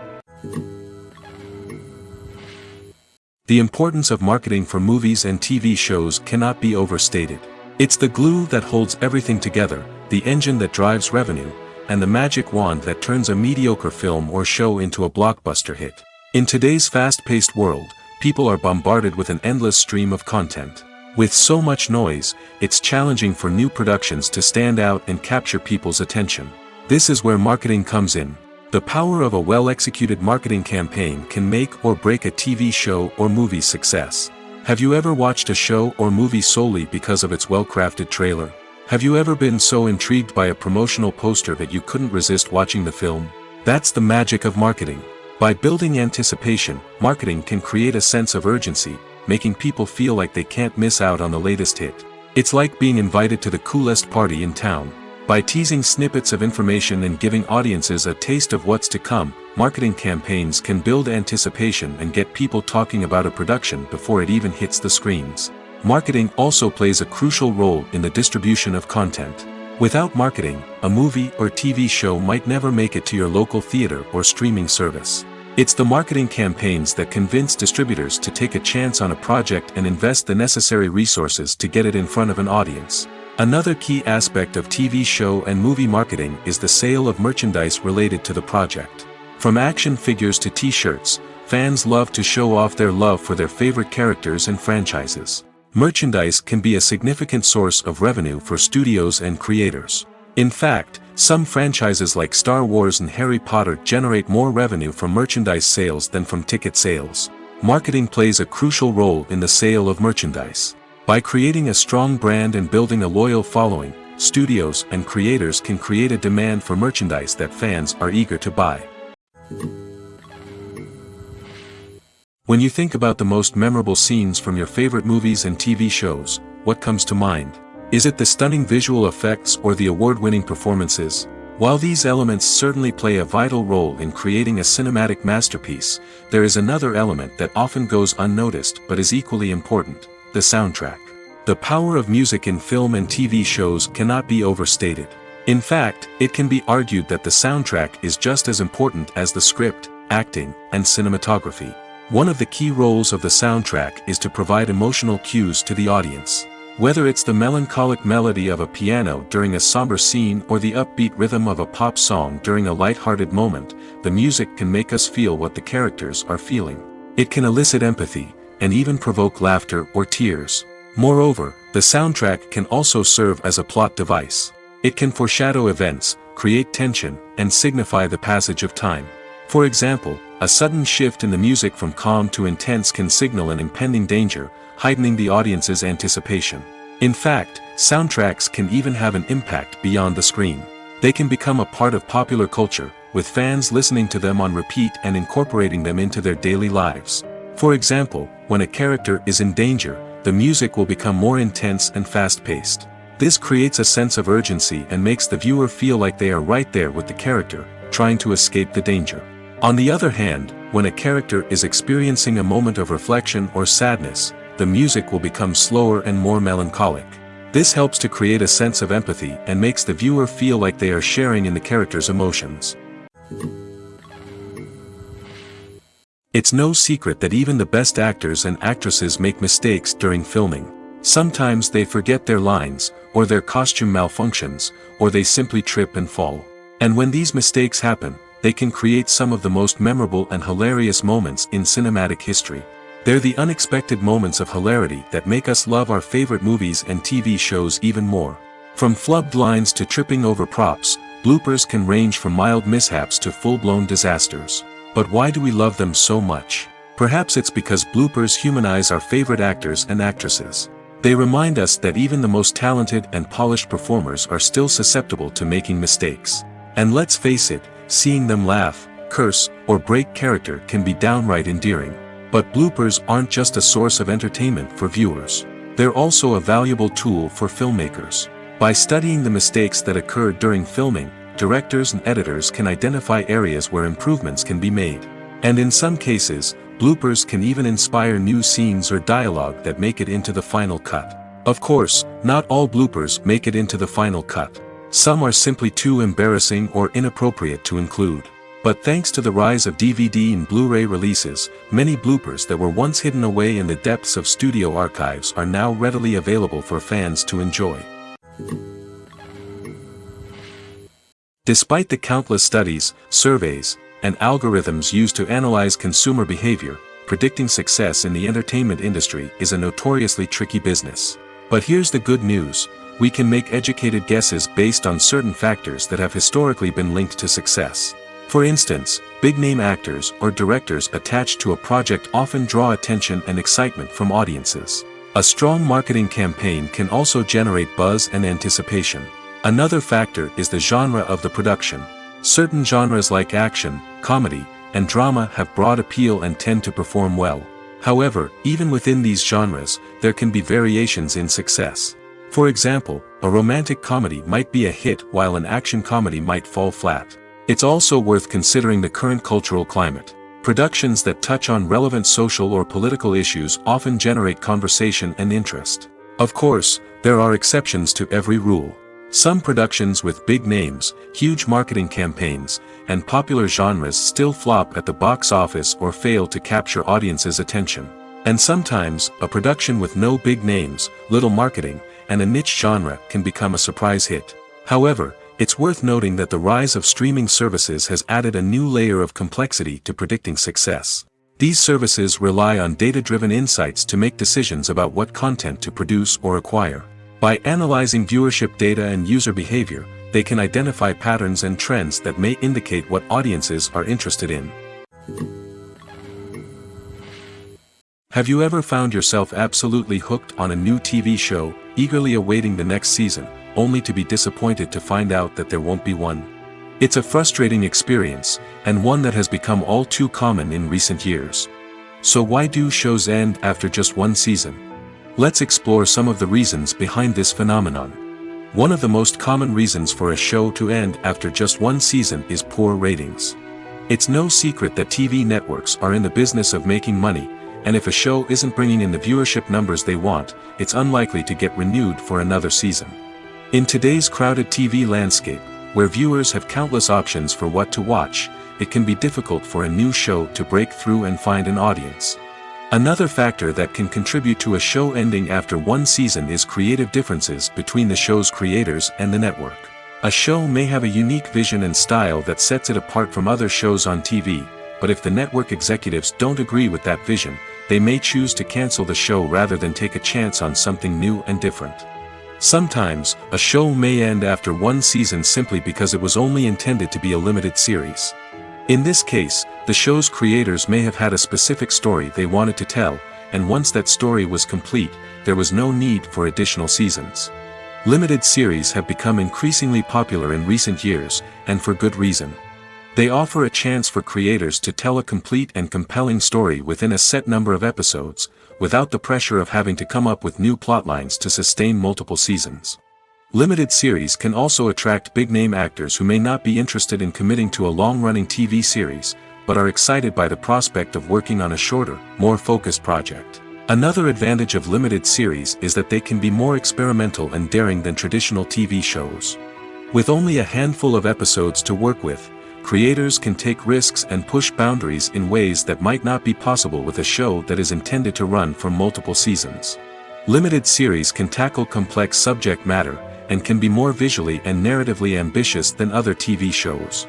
The importance of marketing for movies and TV shows cannot be overstated. It's the glue that holds everything together, the engine that drives revenue, and the magic wand that turns a mediocre film or show into a blockbuster hit. In today's fast-paced world, people are bombarded with an endless stream of content. With so much noise, it's challenging for new productions to stand out and capture people's attention. This is where marketing comes in. The power of a well-executed marketing campaign can make or break a TV show or movie's success. Have you ever watched a show or movie solely because of its well-crafted trailer? Have you ever been so intrigued by a promotional poster that you couldn't resist watching the film? That's the magic of marketing. By building anticipation, marketing can create a sense of urgency, making people feel like they can't miss out on the latest hit. It's like being invited to the coolest party in town. By teasing snippets of information and giving audiences a taste of what's to come, marketing campaigns can build anticipation and get people talking about a production before it even hits the screens. Marketing also plays a crucial role in the distribution of content. Without marketing, a movie or TV show might never make it to your local theater or streaming service. It's the marketing campaigns that convince distributors to take a chance on a project and invest the necessary resources to get it in front of an audience. Another key aspect of TV show and movie marketing is the sale of merchandise related to the project. From action figures to t-shirts, fans love to show off their love for their favorite characters and franchises. Merchandise can be a significant source of revenue for studios and creators. In fact, some franchises like Star Wars and Harry Potter generate more revenue from merchandise sales than from ticket sales. Marketing plays a crucial role in the sale of merchandise. By creating a strong brand and building a loyal following, studios and creators can create a demand for merchandise that fans are eager to buy. When you think about the most memorable scenes from your favorite movies and TV shows, what comes to mind? Is it the stunning visual effects or the award-winning performances? While these elements certainly play a vital role in creating a cinematic masterpiece, there is another element that often goes unnoticed but is equally important: the soundtrack. The power of music in film and TV shows cannot be overstated. In fact, it can be argued that the soundtrack is just as important as the script, acting, and cinematography. One of the key roles of the soundtrack is to provide emotional cues to the audience. Whether it's the melancholic melody of a piano during a somber scene or the upbeat rhythm of a pop song during a light-hearted moment, the music can make us feel what the characters are feeling. It can elicit empathy, and even provoke laughter or tears. Moreover, the soundtrack can also serve as a plot device. It can foreshadow events, create tension, and signify the passage of time. For example, a sudden shift in the music from calm to intense can signal an impending danger, heightening the audience's anticipation. In fact, Soundtracks can even have an impact beyond the screen. They can become a part of popular culture, with fans listening to them on repeat and incorporating them into their daily lives. For example, when a character is in danger, the music will become more intense and fast-paced. This creates a sense of urgency and makes the viewer feel like they are right there with the character, trying to escape the danger. On the other hand, when a character is experiencing a moment of reflection or sadness, the music will become slower and more melancholic. This helps to create a sense of empathy and makes the viewer feel like they are sharing in the character's emotions. It's no secret that even the best actors and actresses make mistakes during filming. Sometimes they forget their lines, or their costume malfunctions, or they simply trip and fall. And when these mistakes happen, they can create some of the most memorable and hilarious moments in cinematic history. They're the unexpected moments of hilarity that make us love our favorite movies and TV shows even more. From flubbed lines to tripping over props, bloopers can range from mild mishaps to full-blown disasters. But why do we love them so much? Perhaps it's because bloopers humanize our favorite actors and actresses. They remind us that even the most talented and polished performers are still susceptible to making mistakes. And let's face it, seeing them laugh, curse, or break character can be downright endearing. But bloopers aren't just a source of entertainment for viewers. They're also a valuable tool for filmmakers. By studying the mistakes that occurred during filming, directors and editors can identify areas where improvements can be made. And in some cases, bloopers can even inspire new scenes or dialogue that make it into the final cut. Of course, not all bloopers make it into the final cut. Some are simply too embarrassing or inappropriate to include. But thanks to the rise of DVD and Blu-ray releases, many bloopers that were once hidden away in the depths of studio archives are now readily available for fans to enjoy. Despite the countless studies, surveys, and algorithms used to analyze consumer behavior, predicting success in the entertainment industry is a notoriously tricky business. But here's the good news: we can make educated guesses based on certain factors that have historically been linked to success. For instance, big-name actors or directors attached to a project often draw attention and excitement from audiences. A strong marketing campaign can also generate buzz and anticipation. Another factor is the genre of the production. Certain genres like action, comedy, and drama have broad appeal and tend to perform well. However, even within these genres, there can be variations in success. For example, a romantic comedy might be a hit while an action comedy might fall flat. It's also worth considering the current cultural climate. Productions that touch on relevant social or political issues often generate conversation and interest. Of course, there are exceptions to every rule. Some productions with big names, huge marketing campaigns, and popular genres still flop at the box office or fail to capture audiences' attention. And sometimes, a production with no big names, little marketing, and a niche genre can become a surprise hit. However, it's worth noting that the rise of streaming services has added a new layer of complexity to predicting success. These services rely on data-driven insights to make decisions about what content to produce or acquire. By analyzing viewership data and user behavior, they can identify patterns and trends that may indicate what audiences are interested in. Have you ever found yourself absolutely hooked on a new TV show, eagerly awaiting the next season, only to be disappointed to find out that there won't be one? It's a frustrating experience, and one that has become all too common in recent years. So why do shows end after just one season? Let's explore some of the reasons behind this phenomenon. One of the most common reasons for a show to end after just one season is poor ratings. It's no secret that TV networks are in the business of making money, and if a show isn't bringing in the viewership numbers they want, it's unlikely to get renewed for another season. In today's crowded TV landscape, where viewers have countless options for what to watch, it can be difficult for a new show to break through and find an audience. Another factor that can contribute to a show ending after one season is creative differences between the show's creators and the network. A show may have a unique vision and style that sets it apart from other shows on TV, but if the network executives don't agree with that vision, they may choose to cancel the show rather than take a chance on something new and different. Sometimes, a show may end after one season simply because it was only intended to be a limited series. In this case, the show's creators may have had a specific story they wanted to tell, and once that story was complete, there was no need for additional seasons. Limited series have become increasingly popular in recent years, and for good reason. They offer a chance for creators to tell a complete and compelling story within a set number of episodes, without the pressure of having to come up with new plotlines to sustain multiple seasons. Limited series can also attract big-name actors who may not be interested in committing to a long-running TV series, but are excited by the prospect of working on a shorter, more focused project. Another advantage of limited series is that they can be more experimental and daring than traditional TV shows. With only a handful of episodes to work with, creators can take risks and push boundaries in ways that might not be possible with a show that is intended to run for multiple seasons. Limited series can tackle complex subject matter, and can be more visually and narratively ambitious than other TV shows.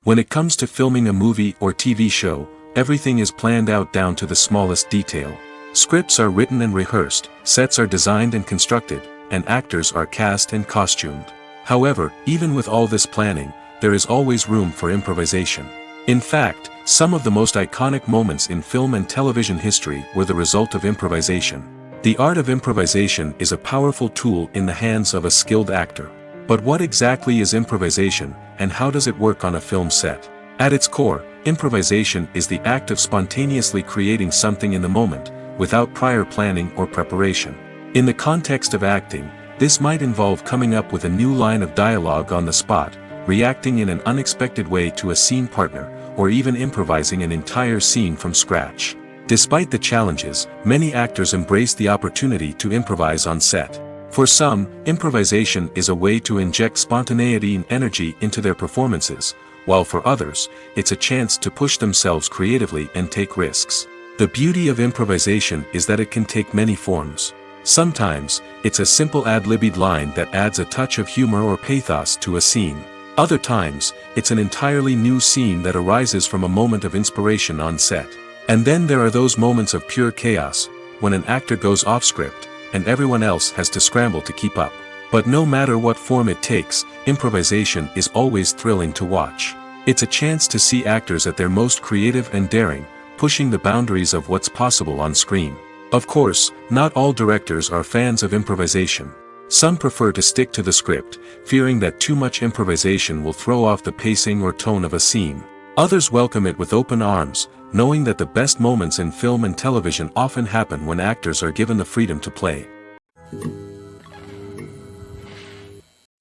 When it comes to filming a movie or TV show, everything is planned out down to the smallest detail. Scripts are written and rehearsed, sets are designed and constructed, and actors are cast and costumed. However, even with all this planning, there is always room for improvisation. In fact, some of the most iconic moments in film and television history were the result of improvisation. The art of improvisation is a powerful tool in the hands of a skilled actor. But what exactly is improvisation, and how does it work on a film set? At its core, improvisation is the act of spontaneously creating something in the moment, without prior planning or preparation. In the context of acting, this might involve coming up with a new line of dialogue on the spot, reacting in an unexpected way to a scene partner, or even improvising an entire scene from scratch. Despite the challenges, many actors embrace the opportunity to improvise on set. For some, improvisation is a way to inject spontaneity and energy into their performances, while for others, it's a chance to push themselves creatively and take risks. The beauty of improvisation is that it can take many forms. Sometimes, it's a simple ad-libbed line that adds a touch of humor or pathos to a scene. Other times, it's an entirely new scene that arises from a moment of inspiration on set. And then there are those moments of pure chaos, when an actor goes off script, and everyone else has to scramble to keep up. But no matter what form it takes, improvisation is always thrilling to watch. It's a chance to see actors at their most creative and daring, pushing the boundaries of what's possible on screen. Of course, not all directors are fans of improvisation. Some prefer to stick to the script, fearing that too much improvisation will throw off the pacing or tone of a scene. Others welcome it with open arms, knowing that the best moments in film and television often happen when actors are given the freedom to play.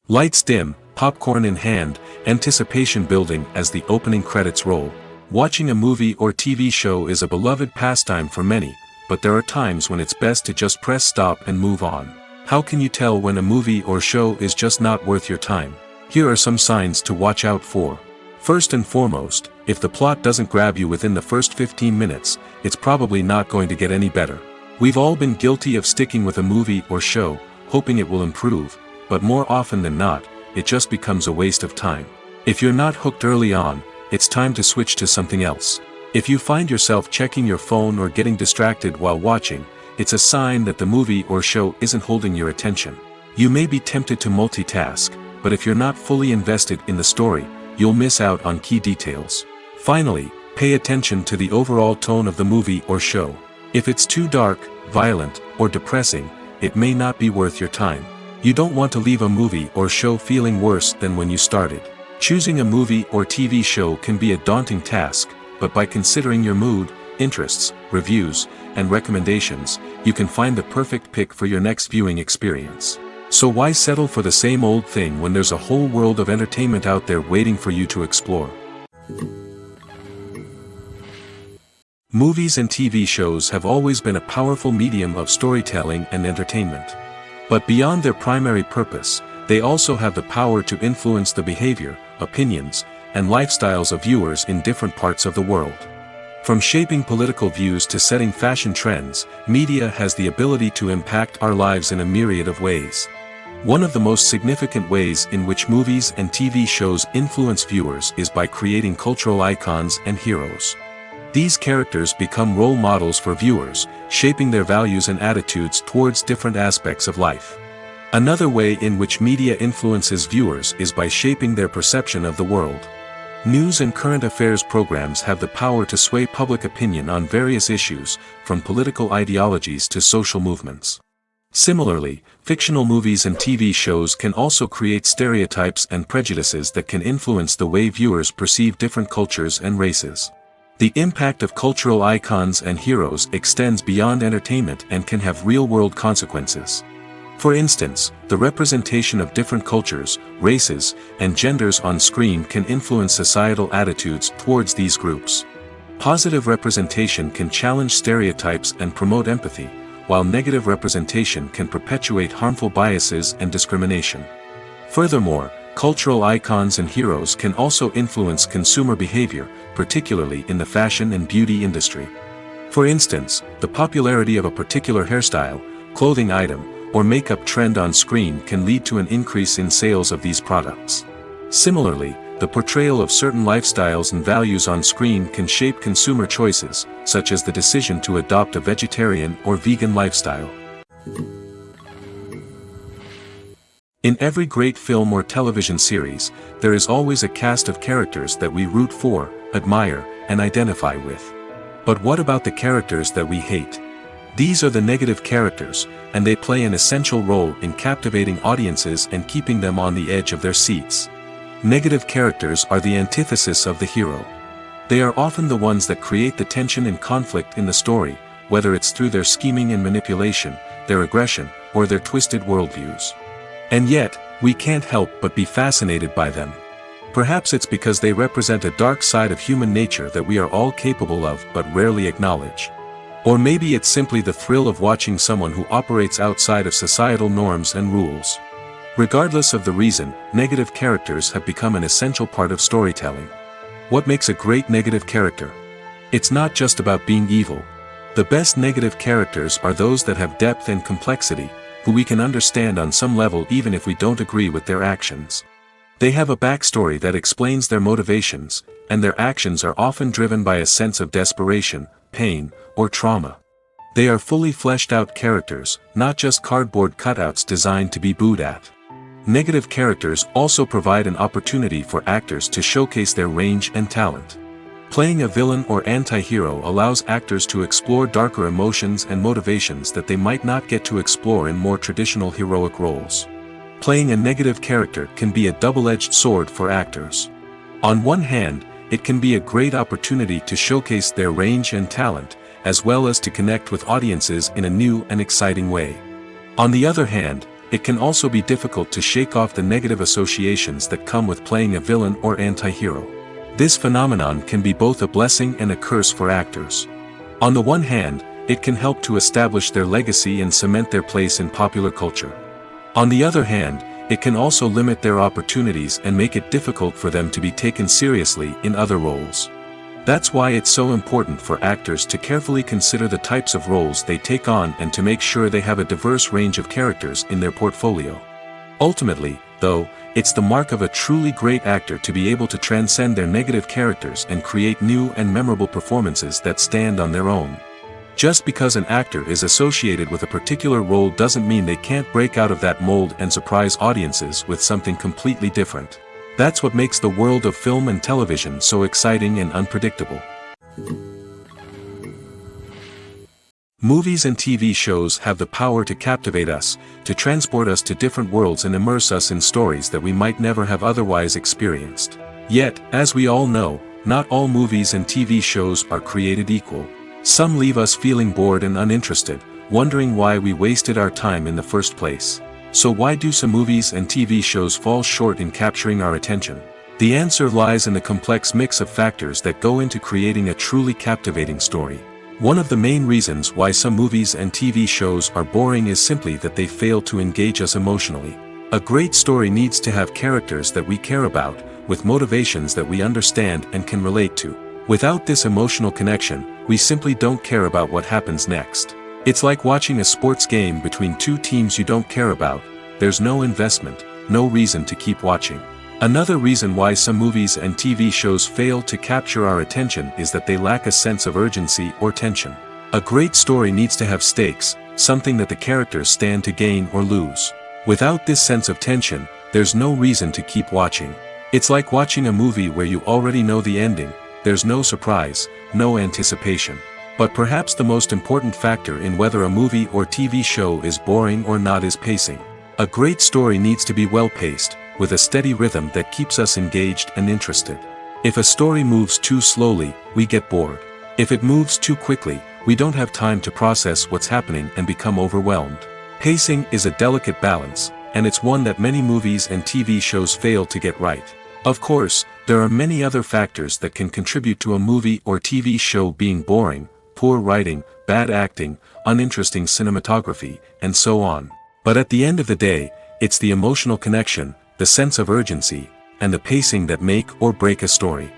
Lights dim, popcorn in hand, anticipation building as the opening credits roll. Watching a movie or TV show is a beloved pastime for many, but there are times when it's best to just press stop and move on. How can you tell when a movie or show is just not worth your time? Here are some signs to watch out for. First and foremost, if the plot doesn't grab you within the first 15 minutes, it's probably not going to get any better. We've all been guilty of sticking with a movie or show, hoping it will improve, but more often than not, it just becomes a waste of time. If you're not hooked early on, it's time to switch to something else. If you find yourself checking your phone or getting distracted while watching, it's a sign that the movie or show isn't holding your attention. You may be tempted to multitask, but if you're not fully invested in the story, you'll miss out on key details. Finally, pay attention to the overall tone of the movie or show. If it's too dark, violent, or depressing, it may not be worth your time. You don't want to leave a movie or show feeling worse than when you started. Choosing a movie or TV show can be a daunting task, but by considering your mood, interests, reviews, and recommendations, you can find the perfect pick for your next viewing experience. So why settle for the same old thing when there's a whole world of entertainment out there waiting for you to explore? Movies and TV shows have always been a powerful medium of storytelling and entertainment. But beyond their primary purpose, they also have the power to influence the behavior, opinions, and lifestyles of viewers in different parts of the world. From shaping political views to setting fashion trends, media has the ability to impact our lives in a myriad of ways. One of the most significant ways in which movies and TV shows influence viewers is by creating cultural icons and heroes. These characters become role models for viewers, shaping their values and attitudes towards different aspects of life. Another way in which media influences viewers is by shaping their perception of the world. News and current affairs programs have the power to sway public opinion on various issues, from political ideologies to social movements. Similarly, fictional movies and TV shows can also create stereotypes and prejudices that can influence the way viewers perceive different cultures and races. The impact of cultural icons and heroes extends beyond entertainment and can have real-world consequences. For instance, the representation of different cultures, races, and genders on screen can influence societal attitudes towards these groups. Positive representation can challenge stereotypes and promote empathy, while negative representation can perpetuate harmful biases and discrimination. Furthermore, cultural icons and heroes can also influence consumer behavior, particularly in the fashion and beauty industry. For instance, the popularity of a particular hairstyle, clothing item, or makeup trend on screen can lead to an increase in sales of these products. Similarly, the portrayal of certain lifestyles and values on screen can shape consumer choices, such as the decision to adopt a vegetarian or vegan lifestyle. In every great film or television series, there is always a cast of characters that we root for, admire, and identify with. But what about the characters that we hate? These are the negative characters, and they play an essential role in captivating audiences and keeping them on the edge of their seats. Negative characters are the antithesis of the hero. They are often the ones that create the tension and conflict in the story, whether it's through their scheming and manipulation, their aggression, or their twisted worldviews. And yet, we can't help but be fascinated by them. Perhaps it's because they represent a dark side of human nature that we are all capable of but rarely acknowledge. Or maybe it's simply the thrill of watching someone who operates outside of societal norms and rules. Regardless of the reason, negative characters have become an essential part of storytelling. What makes a great negative character? It's not just about being evil. The best negative characters are those that have depth and complexity, who we can understand on some level even if we don't agree with their actions. They have a backstory that explains their motivations, and their actions are often driven by a sense of desperation, pain, or trauma. They are fully fleshed out characters, not just cardboard cutouts designed to be booed at. Negative characters also provide an opportunity for actors to showcase their range and talent. Playing a villain or anti-hero allows actors to explore darker emotions and motivations that they might not get to explore in more traditional heroic roles. Playing a negative character can be a double-edged sword for actors. On one hand, it can be a great opportunity to showcase their range and talent, as well as to connect with audiences in a new and exciting way. On the other hand, it can also be difficult to shake off the negative associations that come with playing a villain or anti-hero. This phenomenon can be both a blessing and a curse for actors. On the one hand, it can help to establish their legacy and cement their place in popular culture. On the other hand, it can also limit their opportunities and make it difficult for them to be taken seriously in other roles. That's why it's so important for actors to carefully consider the types of roles they take on and to make sure they have a diverse range of characters in their portfolio. Ultimately, though, it's the mark of a truly great actor to be able to transcend their negative characters and create new and memorable performances that stand on their own. Just because an actor is associated with a particular role doesn't mean they can't break out of that mold and surprise audiences with something completely different. That's what makes the world of film and television so exciting and unpredictable. Movies and TV shows have the power to captivate us, to transport us to different worlds and immerse us in stories that we might never have otherwise experienced. Yet, as we all know, not all movies and TV shows are created equal. Some leave us feeling bored and uninterested, wondering why we wasted our time in the first place. So why do some movies and TV shows fall short in capturing our attention? The answer lies in the complex mix of factors that go into creating a truly captivating story. One of the main reasons why some movies and TV shows are boring is simply that they fail to engage us emotionally. A great story needs to have characters that we care about, with motivations that we understand and can relate to. Without this emotional connection, we simply don't care about what happens next. It's like watching a sports game between two teams you don't care about. There's no investment, no reason to keep watching. Another reason why some movies and TV shows fail to capture our attention is that they lack a sense of urgency or tension. A great story needs to have stakes, something that the characters stand to gain or lose. Without this sense of tension, there's no reason to keep watching. It's like watching a movie where you already know the ending, there's no surprise, no anticipation. But perhaps the most important factor in whether a movie or TV show is boring or not is pacing. A great story needs to be well paced, with a steady rhythm that keeps us engaged and interested. If a story moves too slowly, we get bored. If it moves too quickly, we don't have time to process what's happening and become overwhelmed. Pacing is a delicate balance, and it's one that many movies and TV shows fail to get right. Of course, there are many other factors that can contribute to a movie or TV show being boring: poor writing, bad acting, uninteresting cinematography, and so on. But at the end of the day, it's the emotional connection, the sense of urgency, and the pacing that make or break a story.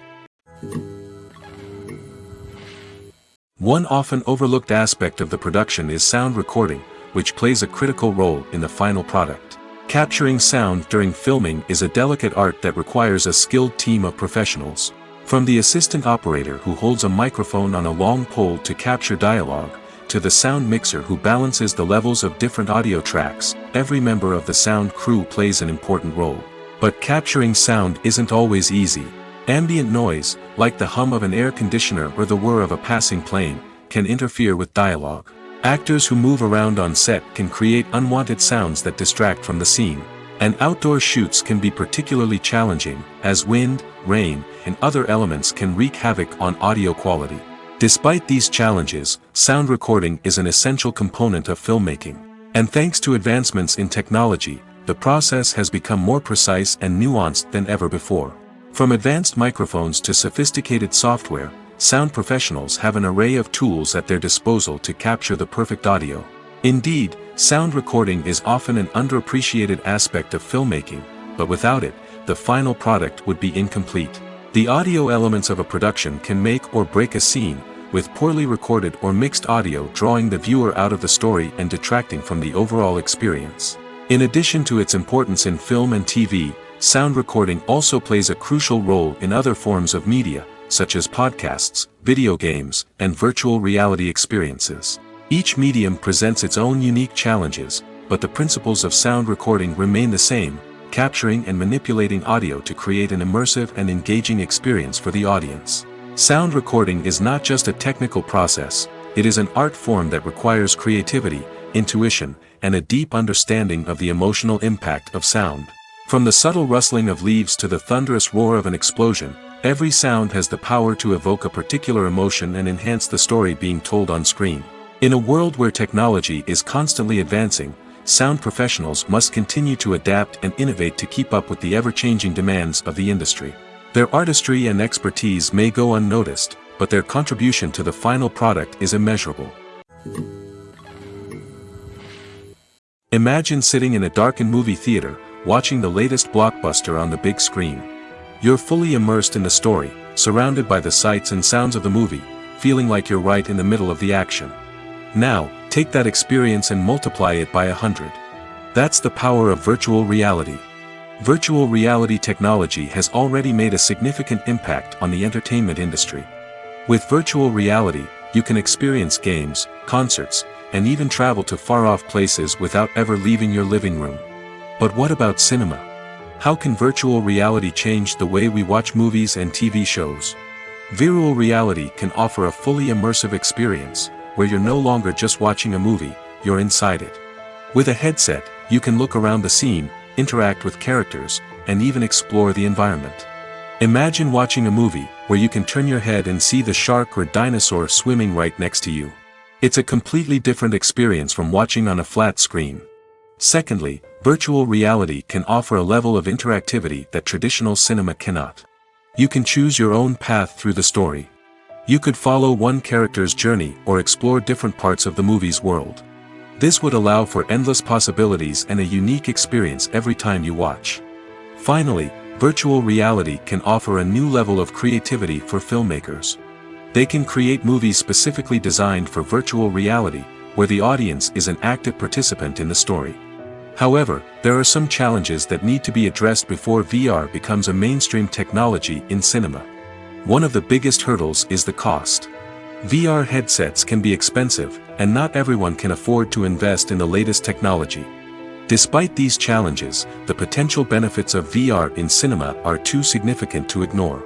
One often overlooked aspect of the production is sound recording, which plays a critical role in the final product. Capturing sound during filming is a delicate art that requires a skilled team of professionals. From the assistant operator who holds a microphone on a long pole to capture dialogue, to the sound mixer who balances the levels of different audio tracks, every member of the sound crew plays an important role. But capturing sound isn't always easy. Ambient noise, like the hum of an air conditioner or the whir of a passing plane, can interfere with dialogue. Actors who move around on set can create unwanted sounds that distract from the scene. And outdoor shoots can be particularly challenging, as wind, rain, and other elements can wreak havoc on audio quality. Despite these challenges, sound recording is an essential component of filmmaking. And thanks to advancements in technology, the process has become more precise and nuanced than ever before. From advanced microphones to sophisticated software, sound professionals have an array of tools at their disposal to capture the perfect audio. Indeed, sound recording is often an underappreciated aspect of filmmaking, but without it, the final product would be incomplete. The audio elements of a production can make or break a scene, with poorly recorded or mixed audio drawing the viewer out of the story and detracting from the overall experience. In addition to its importance in film and TV, sound recording also plays a crucial role in other forms of media, such as podcasts, video games, and virtual reality experiences. Each medium presents its own unique challenges, but the principles of sound recording remain the same: capturing and manipulating audio to create an immersive and engaging experience for the audience. Sound recording is not just a technical process, it is an art form that requires creativity, intuition, and a deep understanding of the emotional impact of sound. From the subtle rustling of leaves to the thunderous roar of an explosion, every sound has the power to evoke a particular emotion and enhance the story being told on screen. In a world where technology is constantly advancing, sound professionals must continue to adapt and innovate to keep up with the ever-changing demands of the industry. Their artistry and expertise may go unnoticed, but their contribution to the final product is immeasurable. Imagine sitting in a darkened movie theater, watching the latest blockbuster on the big screen. You're fully immersed in the story, surrounded by the sights and sounds of the movie, feeling like you're right in the middle of the action. Now, take that experience and multiply it by 100. That's the power of virtual reality. Virtual reality technology has already made a significant impact on the entertainment industry. With virtual reality, you can experience games, concerts, and even travel to far-off places without ever leaving your living room. But what about cinema? How can virtual reality change the way we watch movies and TV shows? Virtual reality can offer a fully immersive experience, where you're no longer just watching a movie, you're inside it. With a headset, you can look around the scene, interact with characters, and even explore the environment. Imagine watching a movie, where you can turn your head and see the shark or dinosaur swimming right next to you. It's a completely different experience from watching on a flat screen. Secondly, virtual reality can offer a level of interactivity that traditional cinema cannot. You can choose your own path through the story. You could follow one character's journey or explore different parts of the movie's world. This would allow for endless possibilities and a unique experience every time you watch. Finally, virtual reality can offer a new level of creativity for filmmakers. They can create movies specifically designed for virtual reality, where the audience is an active participant in the story. However, there are some challenges that need to be addressed before VR becomes a mainstream technology in cinema. One of the biggest hurdles is the cost. VR headsets can be expensive, and not everyone can afford to invest in the latest technology. Despite these challenges, the potential benefits of VR in cinema are too significant to ignore.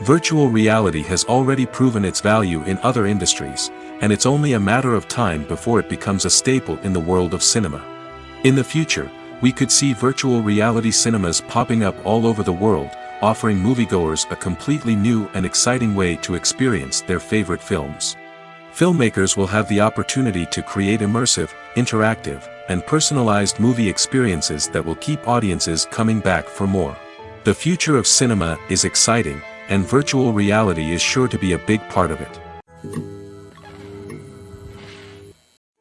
Virtual reality has already proven its value in other industries, and it's only a matter of time before it becomes a staple in the world of cinema. In the future, we could see virtual reality cinemas popping up all over the world, offering moviegoers a completely new and exciting way to experience their favorite films. Filmmakers will have the opportunity to create immersive, interactive, and personalized movie experiences that will keep audiences coming back for more. The future of cinema is exciting, and virtual reality is sure to be a big part of it.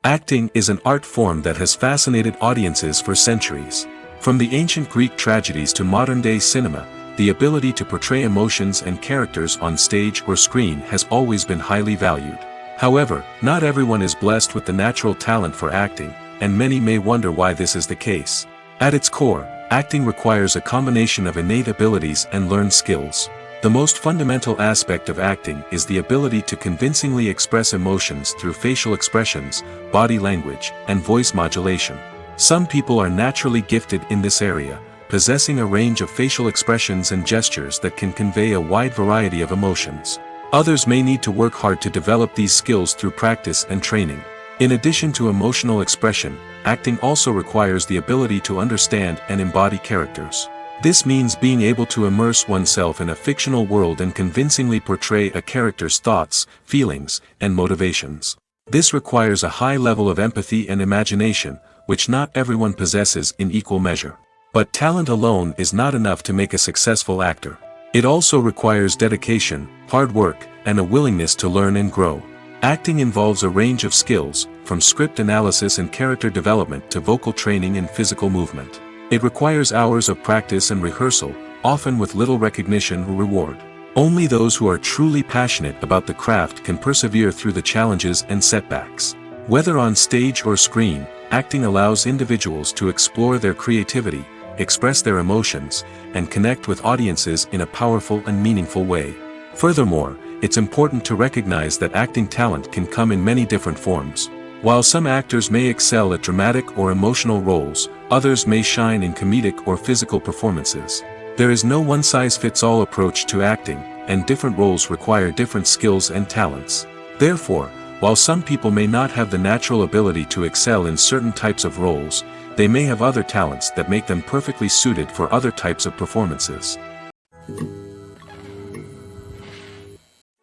Acting is an art form that has fascinated audiences for centuries. From the ancient Greek tragedies to modern-day cinema, the ability to portray emotions and characters on stage or screen has always been highly valued. However, not everyone is blessed with the natural talent for acting, and many may wonder why this is the case. At its core, acting requires a combination of innate abilities and learned skills. The most fundamental aspect of acting is the ability to convincingly express emotions through facial expressions, body language, and voice modulation. Some people are naturally gifted in this area, possessing a range of facial expressions and gestures that can convey a wide variety of emotions. Others may need to work hard to develop these skills through practice and training. In addition to emotional expression, acting also requires the ability to understand and embody characters. This means being able to immerse oneself in a fictional world and convincingly portray a character's thoughts, feelings, and motivations. This requires a high level of empathy and imagination, which not everyone possesses in equal measure. But talent alone is not enough to make a successful actor. It also requires dedication, hard work, and a willingness to learn and grow. Acting involves a range of skills, from script analysis and character development to vocal training and physical movement. It requires hours of practice and rehearsal, often with little recognition or reward. Only those who are truly passionate about the craft can persevere through the challenges and setbacks. Whether on stage or screen, acting allows individuals to explore their creativity, express their emotions, and connect with audiences in a powerful and meaningful way. Furthermore, it's important to recognize that acting talent can come in many different forms. While some actors may excel at dramatic or emotional roles, others may shine in comedic or physical performances. There is no one-size-fits-all approach to acting, and different roles require different skills and talents. Therefore, while some people may not have the natural ability to excel in certain types of roles, they may have other talents that make them perfectly suited for other types of performances.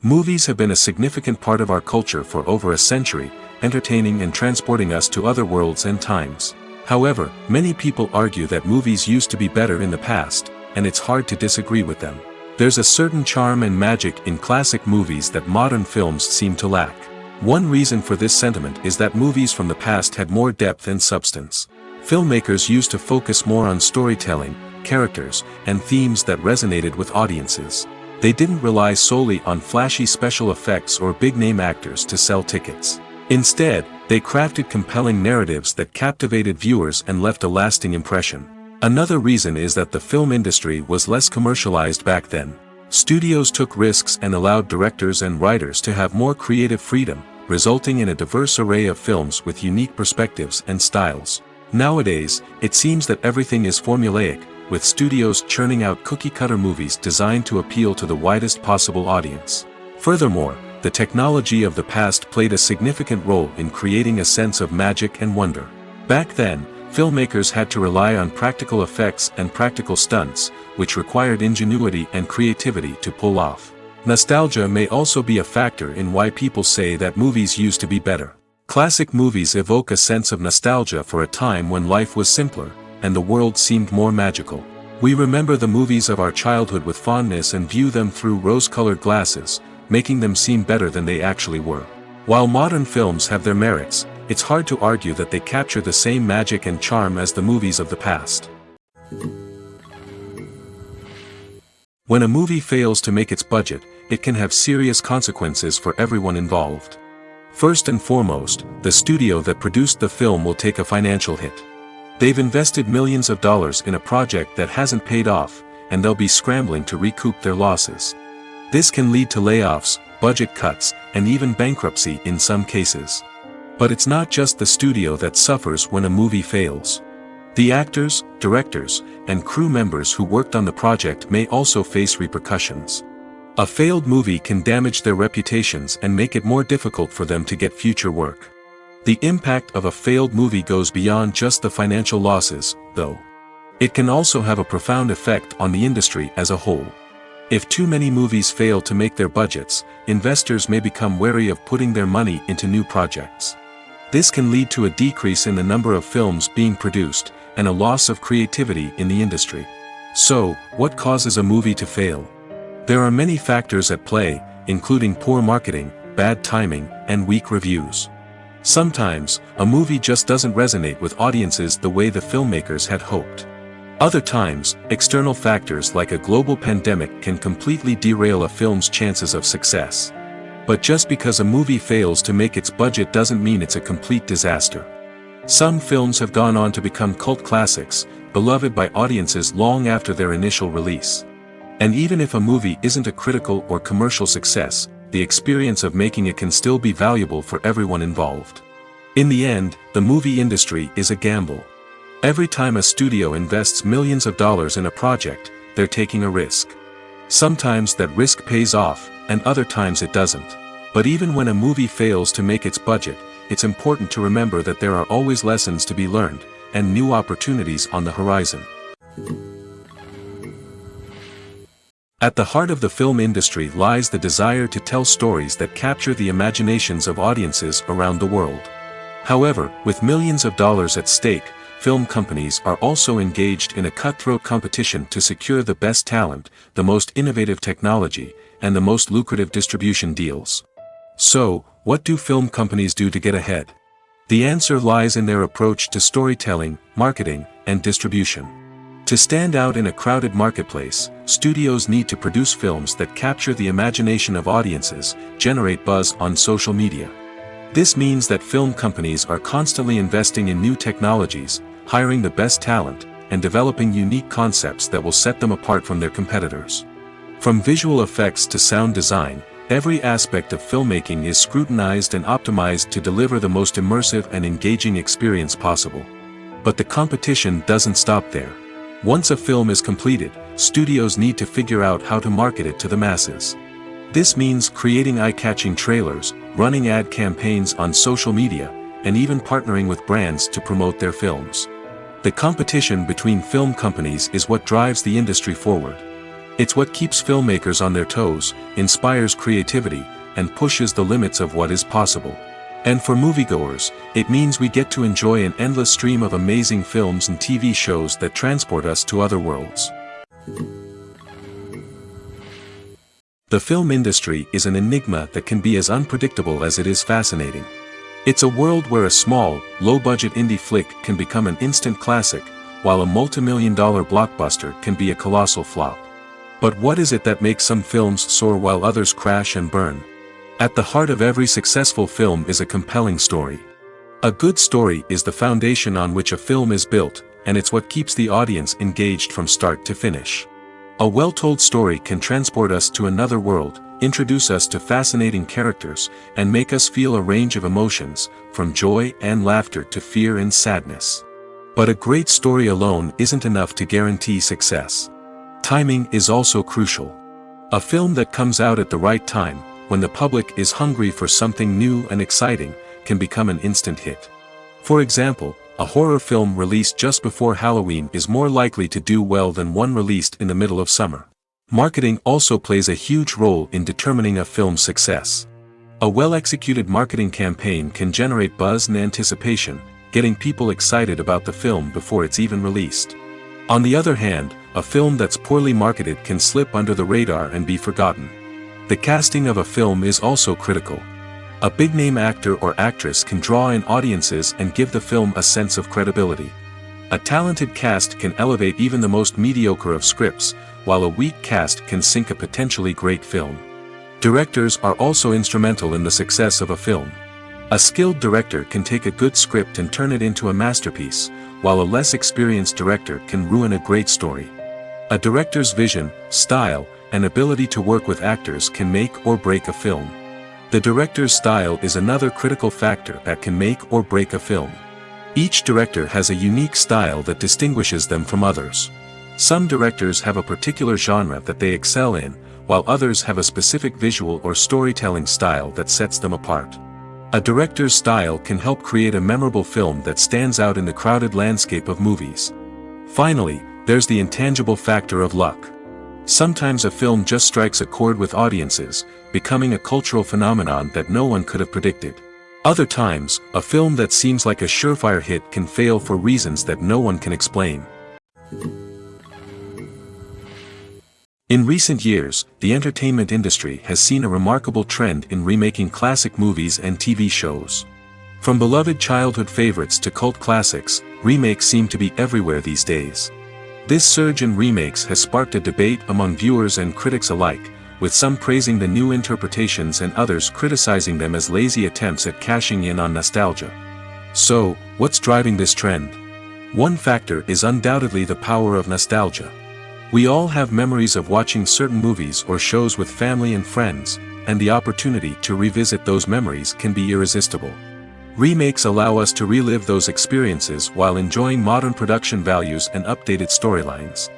Movies have been a significant part of our culture for over a century, entertaining and transporting us to other worlds and times. However, many people argue that movies used to be better in the past, and it's hard to disagree with them. There's a certain charm and magic in classic movies that modern films seem to lack. One reason for this sentiment is that movies from the past had more depth and substance. Filmmakers used to focus more on storytelling, characters, and themes that resonated with audiences. They didn't rely solely on flashy special effects or big-name actors to sell tickets. Instead, they crafted compelling narratives that captivated viewers and left a lasting impression. Another reason is that the film industry was less commercialized back then. Studios took risks and allowed directors and writers to have more creative freedom, resulting in a diverse array of films with unique perspectives and styles. Nowadays, it seems that everything is formulaic, with studios churning out cookie-cutter movies designed to appeal to the widest possible audience. Furthermore, the technology of the past played a significant role in creating a sense of magic and wonder. Back then, filmmakers had to rely on practical effects and practical stunts, which required ingenuity and creativity to pull off. Nostalgia may also be a factor in why people say that movies used to be better. Classic movies evoke a sense of nostalgia for a time when life was simpler, and the world seemed more magical. We remember the movies of our childhood with fondness and view them through rose-colored glasses, making them seem better than they actually were. While modern films have their merits, it's hard to argue that they capture the same magic and charm as the movies of the past. When a movie fails to make its budget, it can have serious consequences for everyone involved. First and foremost, the studio that produced the film will take a financial hit. They've invested millions of dollars in a project that hasn't paid off, and they'll be scrambling to recoup their losses. This can lead to layoffs, budget cuts, and even bankruptcy in some cases. But it's not just the studio that suffers when a movie fails. The actors, directors, and crew members who worked on the project may also face repercussions. A failed movie can damage their reputations and make it more difficult for them to get future work. The impact of a failed movie goes beyond just the financial losses, though. It can also have a profound effect on the industry as a whole. If too many movies fail to make their budgets, investors may become wary of putting their money into new projects. This can lead to a decrease in the number of films being produced, and a loss of creativity in the industry. So, what causes a movie to fail? There are many factors at play, including poor marketing, bad timing, and weak reviews. Sometimes, a movie just doesn't resonate with audiences the way the filmmakers had hoped. Other times, external factors like a global pandemic can completely derail a film's chances of success. But just because a movie fails to make its budget doesn't mean it's a complete disaster. Some films have gone on to become cult classics, beloved by audiences long after their initial release. And even if a movie isn't a critical or commercial success, the experience of making it can still be valuable for everyone involved. In the end, the movie industry is a gamble. Every time a studio invests millions of dollars in a project, they're taking a risk. Sometimes that risk pays off, and other times it doesn't. But even when a movie fails to make its budget, it's important to remember that there are always lessons to be learned, and new opportunities on the horizon. At the heart of the film industry lies the desire to tell stories that capture the imaginations of audiences around the world. However, with millions of dollars at stake, film companies are also engaged in a cutthroat competition to secure the best talent, the most innovative technology, and the most lucrative distribution deals. So, what do film companies do to get ahead? The answer lies in their approach to storytelling, marketing, and distribution. To stand out in a crowded marketplace, studios need to produce films that capture the imagination of audiences, generate buzz on social media. This means that film companies are constantly investing in new technologies, hiring the best talent, and developing unique concepts that will set them apart from their competitors. From visual effects to sound design, every aspect of filmmaking is scrutinized and optimized to deliver the most immersive and engaging experience possible. But the competition doesn't stop there. Once a film is completed, studios need to figure out how to market it to the masses. This means creating eye-catching trailers, running ad campaigns on social media, and even partnering with brands to promote their films. The competition between film companies is what drives the industry forward. It's what keeps filmmakers on their toes, inspires creativity, and pushes the limits of what is possible. And for moviegoers, it means we get to enjoy an endless stream of amazing films and TV shows that transport us to other worlds. The film industry is an enigma that can be as unpredictable as it is fascinating. It's a world where a small, low-budget indie flick can become an instant classic, while a multi-million-dollar blockbuster can be a colossal flop. But what is it that makes some films soar while others crash and burn? At the heart of every successful film is a compelling story. A good story is the foundation on which a film is built, and it's what keeps the audience engaged from start to finish. A well-told story can transport us to another world, introduce us to fascinating characters, and make us feel a range of emotions, from joy and laughter to fear and sadness. But a great story alone isn't enough to guarantee success. Timing is also crucial. A film that comes out at the right time, when the public is hungry for something new and exciting, can become an instant hit. For example, a horror film released just before Halloween is more likely to do well than one released in the middle of summer. Marketing also plays a huge role in determining a film's success. A well-executed marketing campaign can generate buzz and anticipation, getting people excited about the film before it's even released. On the other hand, a film that's poorly marketed can slip under the radar and be forgotten. The casting of a film is also critical. A big-name actor or actress can draw in audiences and give the film a sense of credibility. A talented cast can elevate even the most mediocre of scripts, while a weak cast can sink a potentially great film. Directors are also instrumental in the success of a film. A skilled director can take a good script and turn it into a masterpiece, while a less experienced director can ruin a great story. A director's vision, style, and ability to work with actors can make or break a film. The director's style is another critical factor that can make or break a film. Each director has a unique style that distinguishes them from others. Some directors have a particular genre that they excel in, while others have a specific visual or storytelling style that sets them apart. A director's style can help create a memorable film that stands out in the crowded landscape of movies. Finally, there's the intangible factor of luck. Sometimes a film just strikes a chord with audiences, becoming a cultural phenomenon that no one could have predicted. Other times, a film that seems like a surefire hit can fail for reasons that no one can explain. In recent years, the entertainment industry has seen a remarkable trend in remaking classic movies and TV shows. From beloved childhood favorites to cult classics, remakes seem to be everywhere these days. This surge in remakes has sparked a debate among viewers and critics alike, with some praising the new interpretations and others criticizing them as lazy attempts at cashing in on nostalgia. So, what's driving this trend? One factor is undoubtedly the power of nostalgia. We all have memories of watching certain movies or shows with family and friends, and the opportunity to revisit those memories can be irresistible. Remakes allow us to relive those experiences while enjoying modern production values and updated storylines.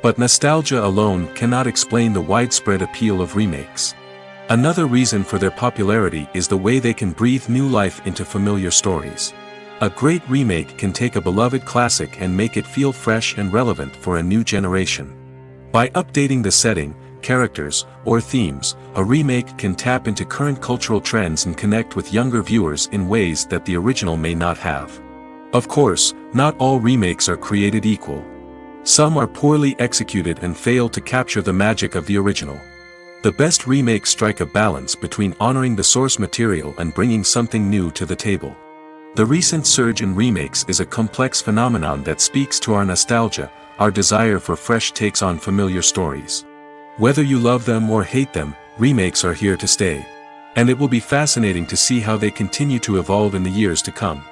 But nostalgia alone cannot explain the widespread appeal of remakes. Another reason for their popularity is the way they can breathe new life into familiar stories. A great remake can take a beloved classic and make it feel fresh and relevant for a new generation. By updating the setting, characters, or themes, a remake can tap into current cultural trends and connect with younger viewers in ways that the original may not have. Of course, not all remakes are created equal. Some are poorly executed and fail to capture the magic of the original. The best remakes strike a balance between honoring the source material and bringing something new to the table. The recent surge in remakes is a complex phenomenon that speaks to our nostalgia, our desire for fresh takes on familiar stories. Whether you love them or hate them, remakes are here to stay. And it will be fascinating to see how they continue to evolve in the years to come.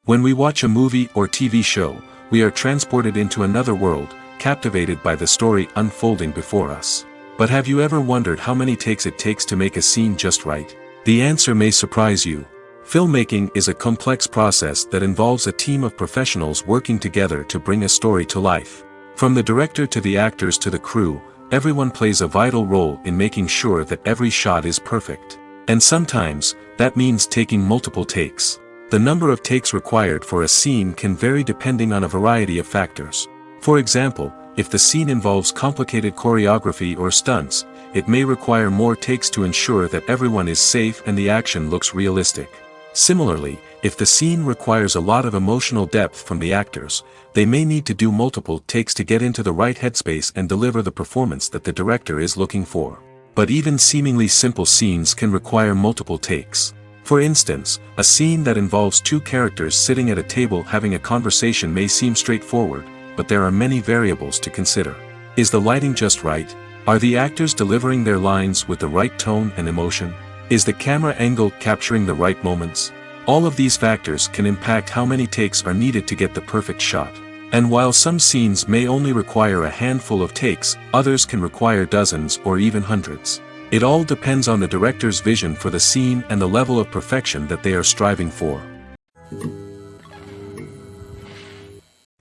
When we watch a movie or TV show, we are transported into another world, captivated by the story unfolding before us. But have you ever wondered how many takes it takes to make a scene just right? The answer may surprise you. Filmmaking is a complex process that involves a team of professionals working together to bring a story to life. From the director to the actors to the crew, everyone plays a vital role in making sure that every shot is perfect. And sometimes, that means taking multiple takes. The number of takes required for a scene can vary depending on a variety of factors. For example, if the scene involves complicated choreography or stunts, it may require more takes to ensure that everyone is safe and the action looks realistic. Similarly, if the scene requires a lot of emotional depth from the actors, they may need to do multiple takes to get into the right headspace and deliver the performance that the director is looking for. But even seemingly simple scenes can require multiple takes. For instance, a scene that involves two characters sitting at a table having a conversation may seem straightforward, but there are many variables to consider. Is the lighting just right? Are the actors delivering their lines with the right tone and emotion? Is the camera angle capturing the right moments? All of these factors can impact how many takes are needed to get the perfect shot. And while some scenes may only require a handful of takes, others can require dozens or even hundreds. It all depends on the director's vision for the scene and the level of perfection that they are striving for.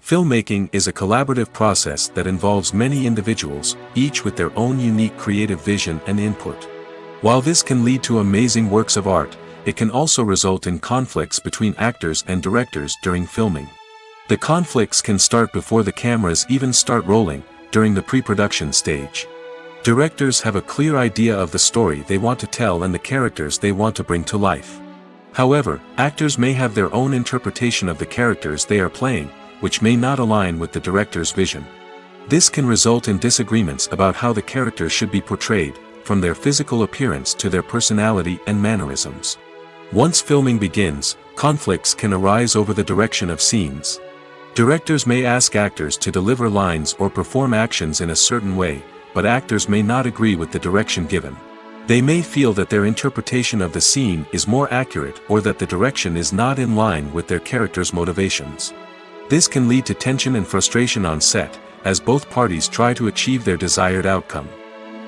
Filmmaking is a collaborative process that involves many individuals, each with their own unique creative vision and input. While this can lead to amazing works of art, it can also result in conflicts between actors and directors during filming. The conflicts can start before the cameras even start rolling, during the pre-production stage. Directors have a clear idea of the story they want to tell and the characters they want to bring to life. However, actors may have their own interpretation of the characters they are playing, which may not align with the director's vision. This can result in disagreements about how the characters should be portrayed, from their physical appearance to their personality and mannerisms. Once filming begins, conflicts can arise over the direction of scenes. Directors may ask actors to deliver lines or perform actions in a certain way, but actors may not agree with the direction given. They may feel that their interpretation of the scene is more accurate or that the direction is not in line with their character's motivations. This can lead to tension and frustration on set, as both parties try to achieve their desired outcome.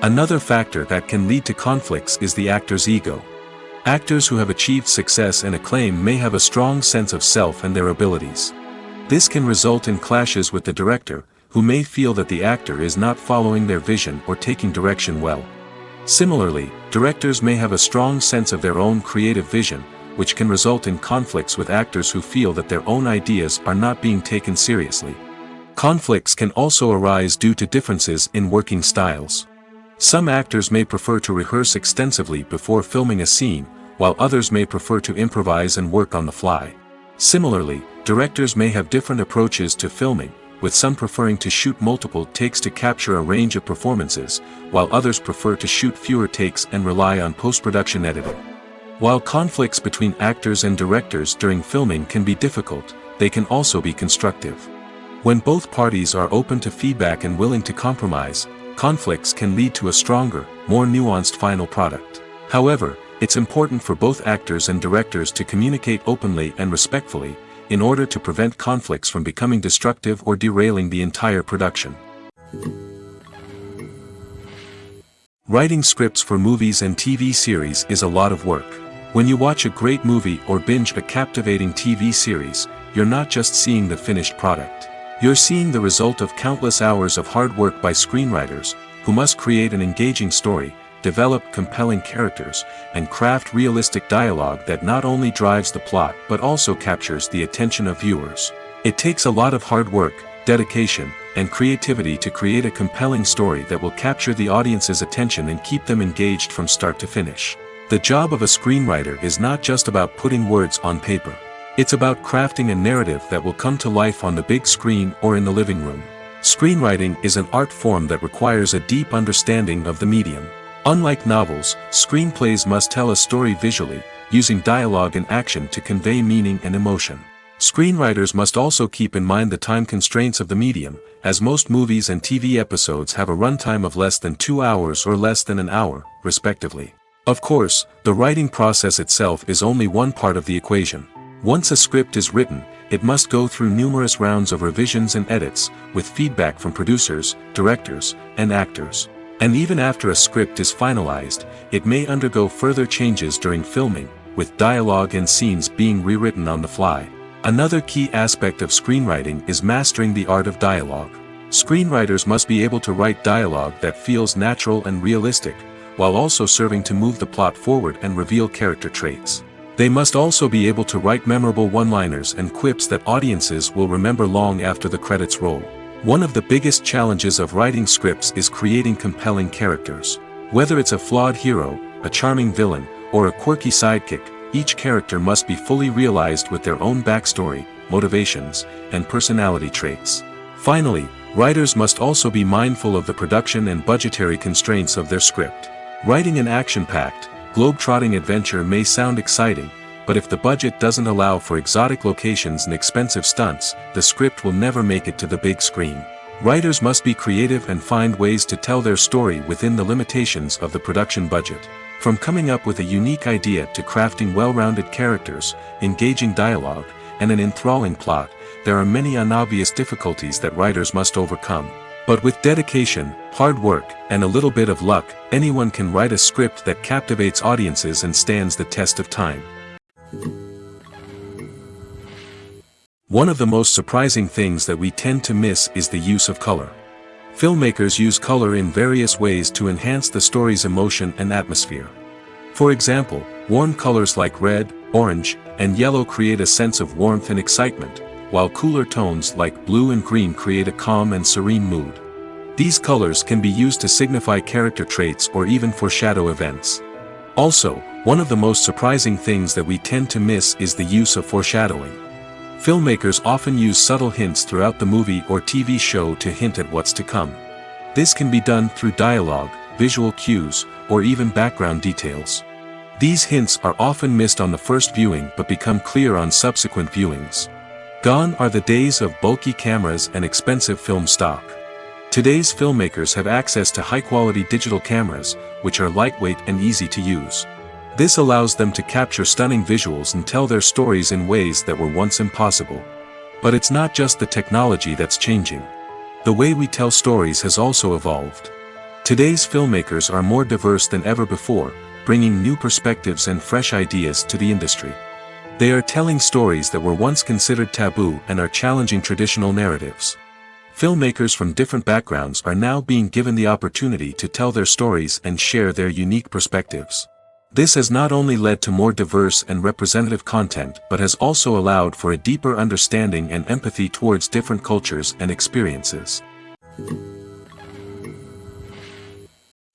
Another factor that can lead to conflicts is the actor's ego. Actors who have achieved success and acclaim may have a strong sense of self and their abilities. This can result in clashes with the director, who may feel that the actor is not following their vision or taking direction well. Similarly, directors may have a strong sense of their own creative vision, which can result in conflicts with actors who feel that their own ideas are not being taken seriously. Conflicts can also arise due to differences in working styles. Some actors may prefer to rehearse extensively before filming a scene, while others may prefer to improvise and work on the fly. Similarly, directors may have different approaches to filming, with some preferring to shoot multiple takes to capture a range of performances, while others prefer to shoot fewer takes and rely on post-production editing. While conflicts between actors and directors during filming can be difficult, they can also be constructive. When both parties are open to feedback and willing to compromise, conflicts can lead to a stronger, more nuanced final product. However, it's important for both actors and directors to communicate openly and respectfully, in order to prevent conflicts from becoming destructive or derailing the entire production. Writing scripts for movies and TV series is a lot of work. When you watch a great movie or binge a captivating TV series, you're not just seeing the finished product. You're seeing the result of countless hours of hard work by screenwriters, who must create an engaging story, develop compelling characters, and craft realistic dialogue that not only drives the plot but also captures the attention of viewers. It takes a lot of hard work, dedication, and creativity to create a compelling story that will capture the audience's attention and keep them engaged from start to finish. The job of a screenwriter is not just about putting words on paper. It's about crafting a narrative that will come to life on the big screen or in the living room. Screenwriting is an art form that requires a deep understanding of the medium. Unlike novels, screenplays must tell a story visually, using dialogue and action to convey meaning and emotion. Screenwriters must also keep in mind the time constraints of the medium, as most movies and TV episodes have a runtime of less than 2 hours or less than an hour, respectively. Of course, the writing process itself is only one part of the equation. Once a script is written, it must go through numerous rounds of revisions and edits, with feedback from producers, directors, and actors. And even after a script is finalized, it may undergo further changes during filming, with dialogue and scenes being rewritten on the fly. Another key aspect of screenwriting is mastering the art of dialogue. Screenwriters must be able to write dialogue that feels natural and realistic, while also serving to move the plot forward and reveal character traits. They must also be able to write memorable one-liners and quips that audiences will remember long after the credits roll. One of the biggest challenges of writing scripts is creating compelling characters. Whether it's a flawed hero, a charming villain, or a quirky sidekick, each character must be fully realized with their own backstory, motivations, and personality traits. Finally, writers must also be mindful of the production and budgetary constraints of their script. Writing an action-packed, globe-trotting adventure may sound exciting, but if the budget doesn't allow for exotic locations and expensive stunts, the script will never make it to the big screen. Writers must be creative and find ways to tell their story within the limitations of the production budget. From coming up with a unique idea to crafting well-rounded characters, engaging dialogue, and an enthralling plot, there are many unobvious difficulties that writers must overcome. But with dedication, hard work, and a little bit of luck, anyone can write a script that captivates audiences and stands the test of time. One of the most surprising things that we tend to miss is the use of color. Filmmakers use color in various ways to enhance the story's emotion and atmosphere. For example, warm colors like red, orange, and yellow create a sense of warmth and excitement, while cooler tones like blue and green create a calm and serene mood. These colors can be used to signify character traits or even foreshadow events. Also, one of the most surprising things that we tend to miss is the use of foreshadowing. Filmmakers often use subtle hints throughout the movie or TV show to hint at what's to come. This can be done through dialogue, visual cues, or even background details. These hints are often missed on the first viewing but become clear on subsequent viewings. Gone are the days of bulky cameras and expensive film stock. Today's filmmakers have access to high-quality digital cameras, which are lightweight and easy to use. This allows them to capture stunning visuals and tell their stories in ways that were once impossible. But it's not just the technology that's changing. The way we tell stories has also evolved. Today's filmmakers are more diverse than ever before, bringing new perspectives and fresh ideas to the industry. They are telling stories that were once considered taboo and are challenging traditional narratives. Filmmakers from different backgrounds are now being given the opportunity to tell their stories and share their unique perspectives. This has not only led to more diverse and representative content but has also allowed for a deeper understanding and empathy towards different cultures and experiences.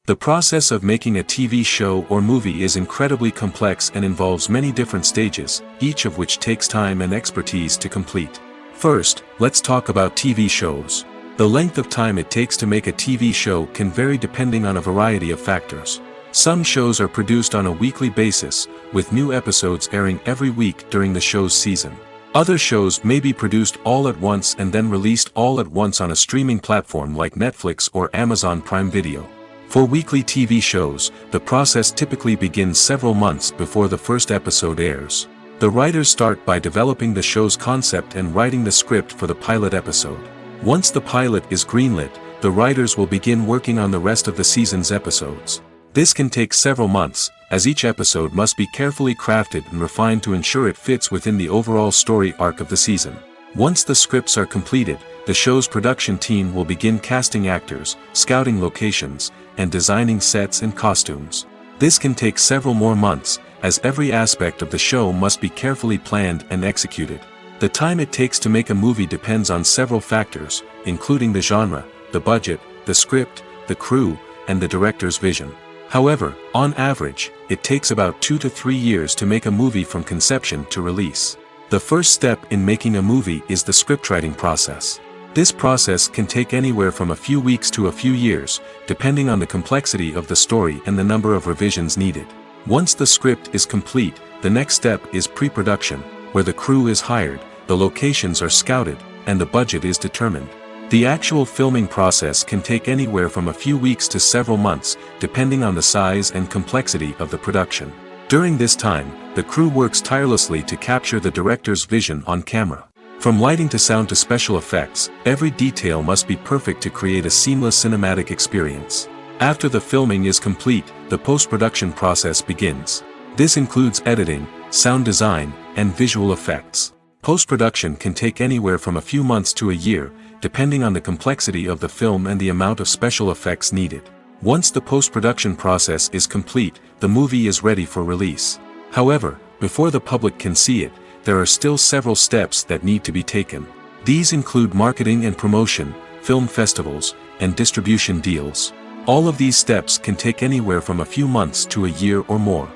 The process of making a TV show or movie is incredibly complex and involves many different stages, each of which takes time and expertise to complete. First, let's talk about TV shows. The length of time it takes to make a TV show can vary depending on a variety of factors. Some shows are produced on a weekly basis, with new episodes airing every week during the show's season. Other shows may be produced all at once and then released all at once on a streaming platform like Netflix or Amazon Prime Video. For weekly TV shows, the process typically begins several months before the first episode airs. The writers start by developing the show's concept and writing the script for the pilot episode. Once the pilot is greenlit, the writers will begin working on the rest of the season's episodes. This can take several months, as each episode must be carefully crafted and refined to ensure it fits within the overall story arc of the season. Once the scripts are completed, the show's production team will begin casting actors, scouting locations, and designing sets and costumes. This can take several more months, as every aspect of the show must be carefully planned and executed. The time it takes to make a movie depends on several factors, including the genre, the budget, the script, the crew, and the director's vision. However, on average, it takes about 2 to 3 years to make a movie from conception to release. The first step in making a movie is the scriptwriting process. This process can take anywhere from a few weeks to a few years, depending on the complexity of the story and the number of revisions needed. Once the script is complete, the next step is pre-production, where the crew is hired, the locations are scouted, and the budget is determined. The actual filming process can take anywhere from a few weeks to several months, depending on the size and complexity of the production. During this time, the crew works tirelessly to capture the director's vision on camera. From lighting to sound to special effects, every detail must be perfect to create a seamless cinematic experience. After the filming is complete, the post-production process begins. This includes editing, sound design, and visual effects. Post-production can take anywhere from a few months to a year, depending on the complexity of the film and the amount of special effects needed. Once the post-production process is complete, the movie is ready for release. However, before the public can see it, there are still several steps that need to be taken. These include marketing and promotion, film festivals, and distribution deals. All of these steps can take anywhere from a few months to a year or more.